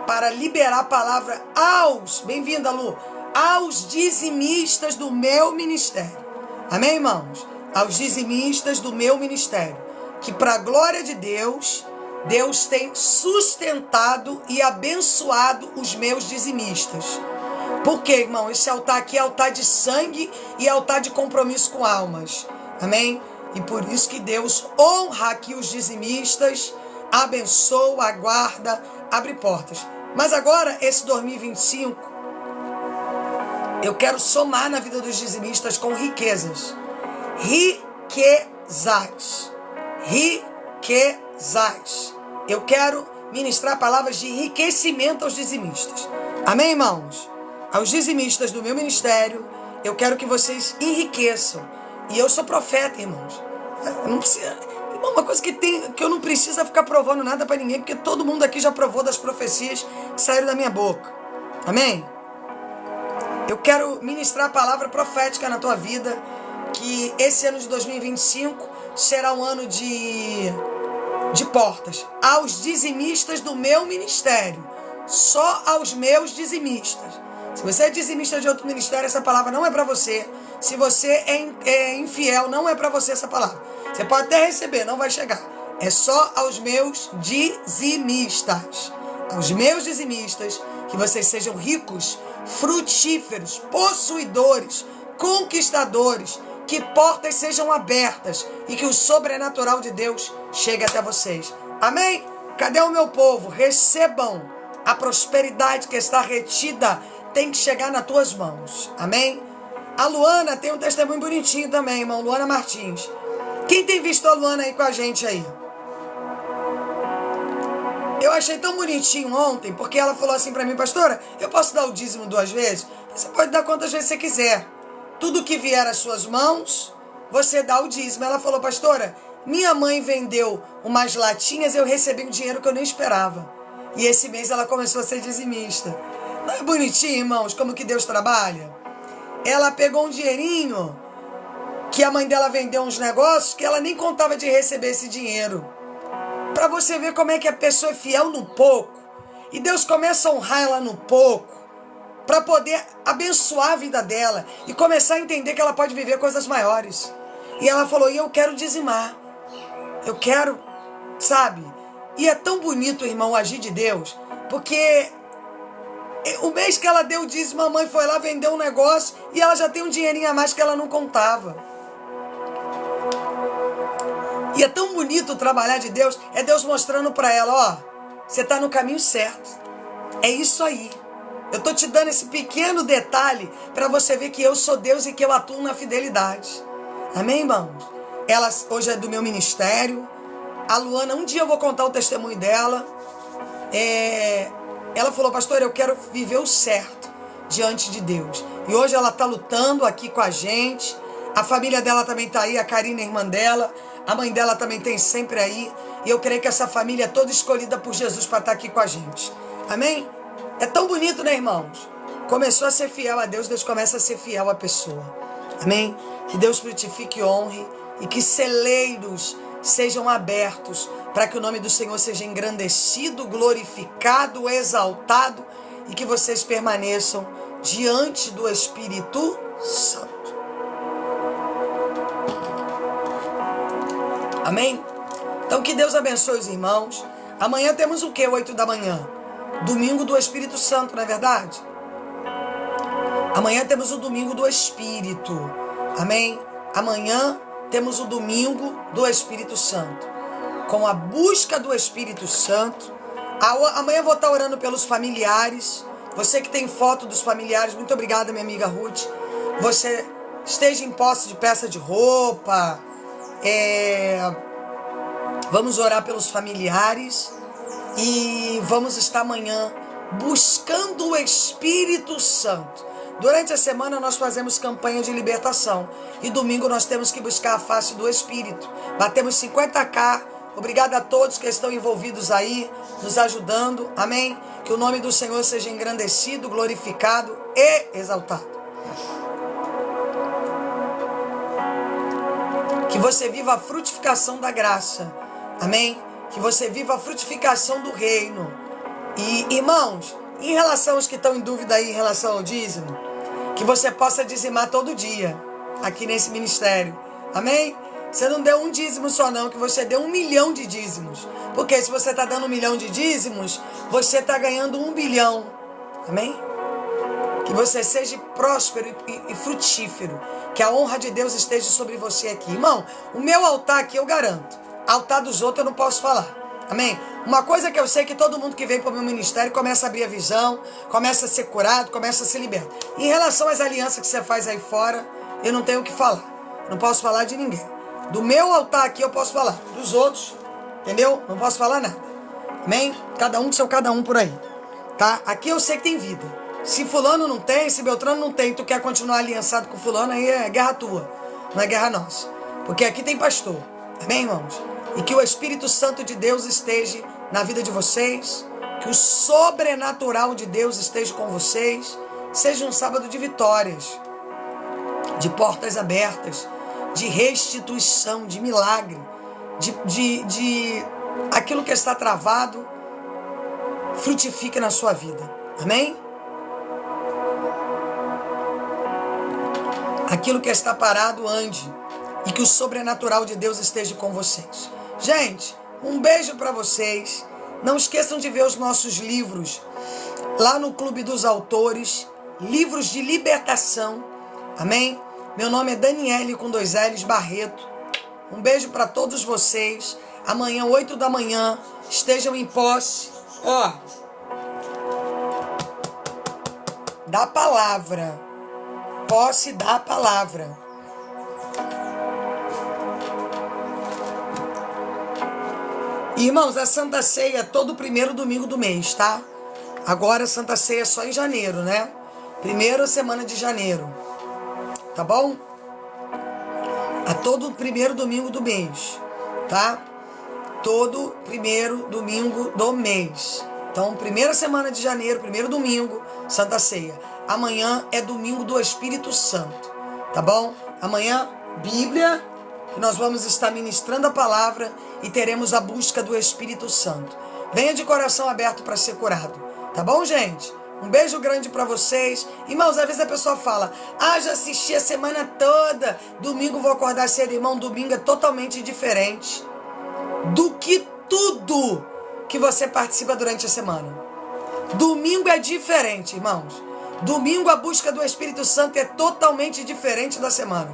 para liberar a palavra aos, bem-vinda Lu, aos dizimistas do meu ministério. Amém, irmãos? Aos dizimistas do meu ministério. Que para a glória de Deus, Deus tem sustentado e abençoado os meus dizimistas. Por quê, irmão? Esse altar aqui é altar de sangue e altar de compromisso com almas. Amém? E por isso que Deus honra aqui os dizimistas, abençoa, aguarda, abre portas. Mas agora, esse 2025, eu quero somar na vida dos dizimistas com riquezas. Riquezas. Riquezas. Eu quero ministrar palavras de enriquecimento aos dizimistas. Amém, irmãos? Aos dizimistas do meu ministério, eu quero que vocês enriqueçam. E eu sou profeta, irmãos. Não precisa, uma coisa que eu não preciso ficar provando nada para ninguém, porque todo mundo aqui já provou das profecias que saíram da minha boca. Amém? Eu quero ministrar a palavra profética na tua vida, que esse ano de 2025 será um ano de portas. Aos dizimistas do meu ministério. Só aos meus dizimistas. Se você é dizimista de outro ministério, essa palavra não é para você. Se você é infiel, não é para você essa palavra. Você pode até receber, não vai chegar. É só aos meus dizimistas. Aos meus dizimistas, que vocês sejam ricos, frutíferos, possuidores, conquistadores, que portas sejam abertas e que o sobrenatural de Deus chegue até vocês. Amém? Cadê o meu povo? Recebam a prosperidade que está retida, tem que chegar nas tuas mãos. Amém? A Luana tem um testemunho bonitinho também, irmão. Luana Martins. Quem tem visto a Luana aí com a gente aí? Eu achei tão bonitinho ontem, porque ela falou assim pra mim, pastora, eu posso dar o dízimo 2 vezes? Você pode dar quantas vezes você quiser. Tudo que vier às suas mãos, você dá o dízimo. Ela falou, pastora, minha mãe vendeu umas latinhas e eu recebi um dinheiro que eu nem esperava. E esse mês ela começou a ser dizimista. Não é bonitinho, irmãos, como que Deus trabalha? Ela pegou um dinheirinho que a mãe dela vendeu uns negócios que ela nem contava de receber esse dinheiro. Para você ver como é que a pessoa é fiel no pouco. E Deus começa a honrar ela no pouco. Para poder abençoar a vida dela. E começar a entender que ela pode viver coisas maiores. E ela falou, e eu quero dizimar. Eu quero, sabe? E é tão bonito, irmão, o agir de Deus. Porque o mês que ela deu o dízimo, a mãe foi lá, vendeu um negócio. E ela já tem um dinheirinho a mais que ela não contava. E é tão bonito o trabalhar de Deus. É Deus mostrando para ela, ó, você está no caminho certo. É isso aí. Eu estou te dando esse pequeno detalhe para você ver que eu sou Deus e que eu atuo na fidelidade. Amém, irmãos? Ela hoje é do meu ministério. A Luana, um dia eu vou contar o testemunho dela. Ela falou, pastor, eu quero viver o certo diante de Deus. E hoje ela está lutando aqui com a gente. A família dela também está aí, a Karina, a irmã dela. A mãe dela também tem sempre aí. E eu creio que essa família é toda escolhida por Jesus para estar aqui com a gente. Amém? É tão bonito, né, irmãos? Começou a ser fiel a Deus, Deus começa a ser fiel à pessoa. Amém? Que Deus frutifique e honre. E que celeiros sejam abertos para que o nome do Senhor seja engrandecido, glorificado, exaltado. E que vocês permaneçam diante do Espírito Santo. Amém? Então que Deus abençoe os irmãos. Amanhã temos o quê? 8 da manhã. Domingo do Espírito Santo, não é verdade? Amanhã temos o domingo do Espírito. Amém? Amanhã temos o domingo do Espírito Santo. Com a busca do Espírito Santo. Amanhã eu vou estar orando pelos familiares. Você que tem foto dos familiares, muito obrigada, minha amiga Ruth. Você esteja em posse de peça de roupa. Vamos orar pelos familiares. E vamos estar amanhã buscando o Espírito Santo. Durante a semana nós fazemos campanha de libertação. E domingo nós temos que buscar a face do Espírito. Batemos 50k. Obrigado a todos que estão envolvidos aí, nos ajudando. Amém? Que o nome do Senhor seja engrandecido, glorificado e exaltado. Que você viva a frutificação da graça. Amém? Que você viva a frutificação do reino. E, irmãos, em relação aos que estão em dúvida aí em relação ao dízimo, que você possa dizimar todo dia, aqui nesse ministério. Amém? Você não deu um dízimo só não, que você deu 1 milhão de dízimos. Porque se você está dando 1 milhão de dízimos, você está ganhando 1 bilhão. Amém? Que você seja próspero e frutífero. Que a honra de Deus esteja sobre você aqui. Irmão, o meu altar aqui eu garanto. Altar dos outros eu não posso falar. Amém? Uma coisa que eu sei é que todo mundo que vem para o meu ministério começa a abrir a visão, começa a ser curado, começa a se libertar. Em relação às alianças que você faz aí fora, eu não tenho o que falar. Não posso falar de ninguém. Do meu altar aqui eu posso falar. Dos outros, entendeu? Não posso falar nada. Amém? Cada um do seu cada um por aí. Tá? Aqui eu sei que tem vida. Se fulano não tem, se Beltrano não tem, tu quer continuar aliançado com fulano, aí é guerra tua, não é guerra nossa. Porque aqui tem pastor, amém, irmãos? E que o Espírito Santo de Deus esteja na vida de vocês, que o sobrenatural de Deus esteja com vocês, seja um sábado de vitórias, de portas abertas, de restituição, de milagre, de aquilo que está travado, frutifica na sua vida, amém? Aquilo que está parado, ande. E que o sobrenatural de Deus esteja com vocês. Gente, um beijo para vocês. Não esqueçam de ver os nossos livros lá no Clube dos Autores. Livros de libertação. Amém? Meu nome é Daniele com 2 L's Barreto. Um beijo para todos vocês. Amanhã, 8 da manhã, estejam em posse. Da palavra. Posse da palavra. Irmãos, a Santa Ceia é todo primeiro domingo do mês, tá? Agora a Santa Ceia é só em janeiro, né? Primeira semana de janeiro. Tá bom? A todo primeiro domingo do mês, tá? Todo primeiro domingo do mês. Então, primeira semana de janeiro, primeiro domingo, Santa Ceia. Amanhã é domingo do Espírito Santo, tá bom? Amanhã, Bíblia, que nós vamos estar ministrando a palavra e teremos a busca do Espírito Santo. Venha de coração aberto para ser curado, tá bom, gente? Um beijo grande para vocês. Irmãos, às vezes a pessoa fala, já assisti a semana toda, domingo vou acordar cedo. Irmão, domingo é totalmente diferente do que tudo que você participa durante a semana. Domingo é diferente, irmãos. Domingo a busca do Espírito Santo é totalmente diferente da semana.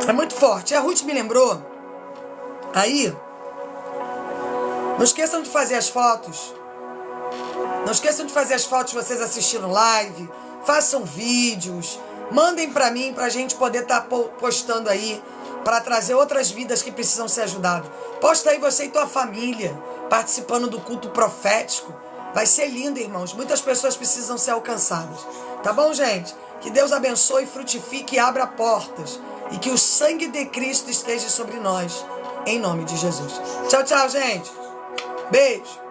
É muito forte. A Ruth me lembrou. Aí, não esqueçam de fazer as fotos. Não esqueçam de fazer as fotos vocês assistindo live. Façam vídeos. Mandem para mim, para a gente poder estar postando aí, para trazer outras vidas que precisam ser ajudadas. Posta aí você e tua família participando do culto profético. Vai ser lindo, irmãos. Muitas pessoas precisam ser alcançadas. Tá bom, gente? Que Deus abençoe, frutifique e abra portas. E que o sangue de Cristo esteja sobre nós. Em nome de Jesus. Tchau, tchau, gente. Beijo.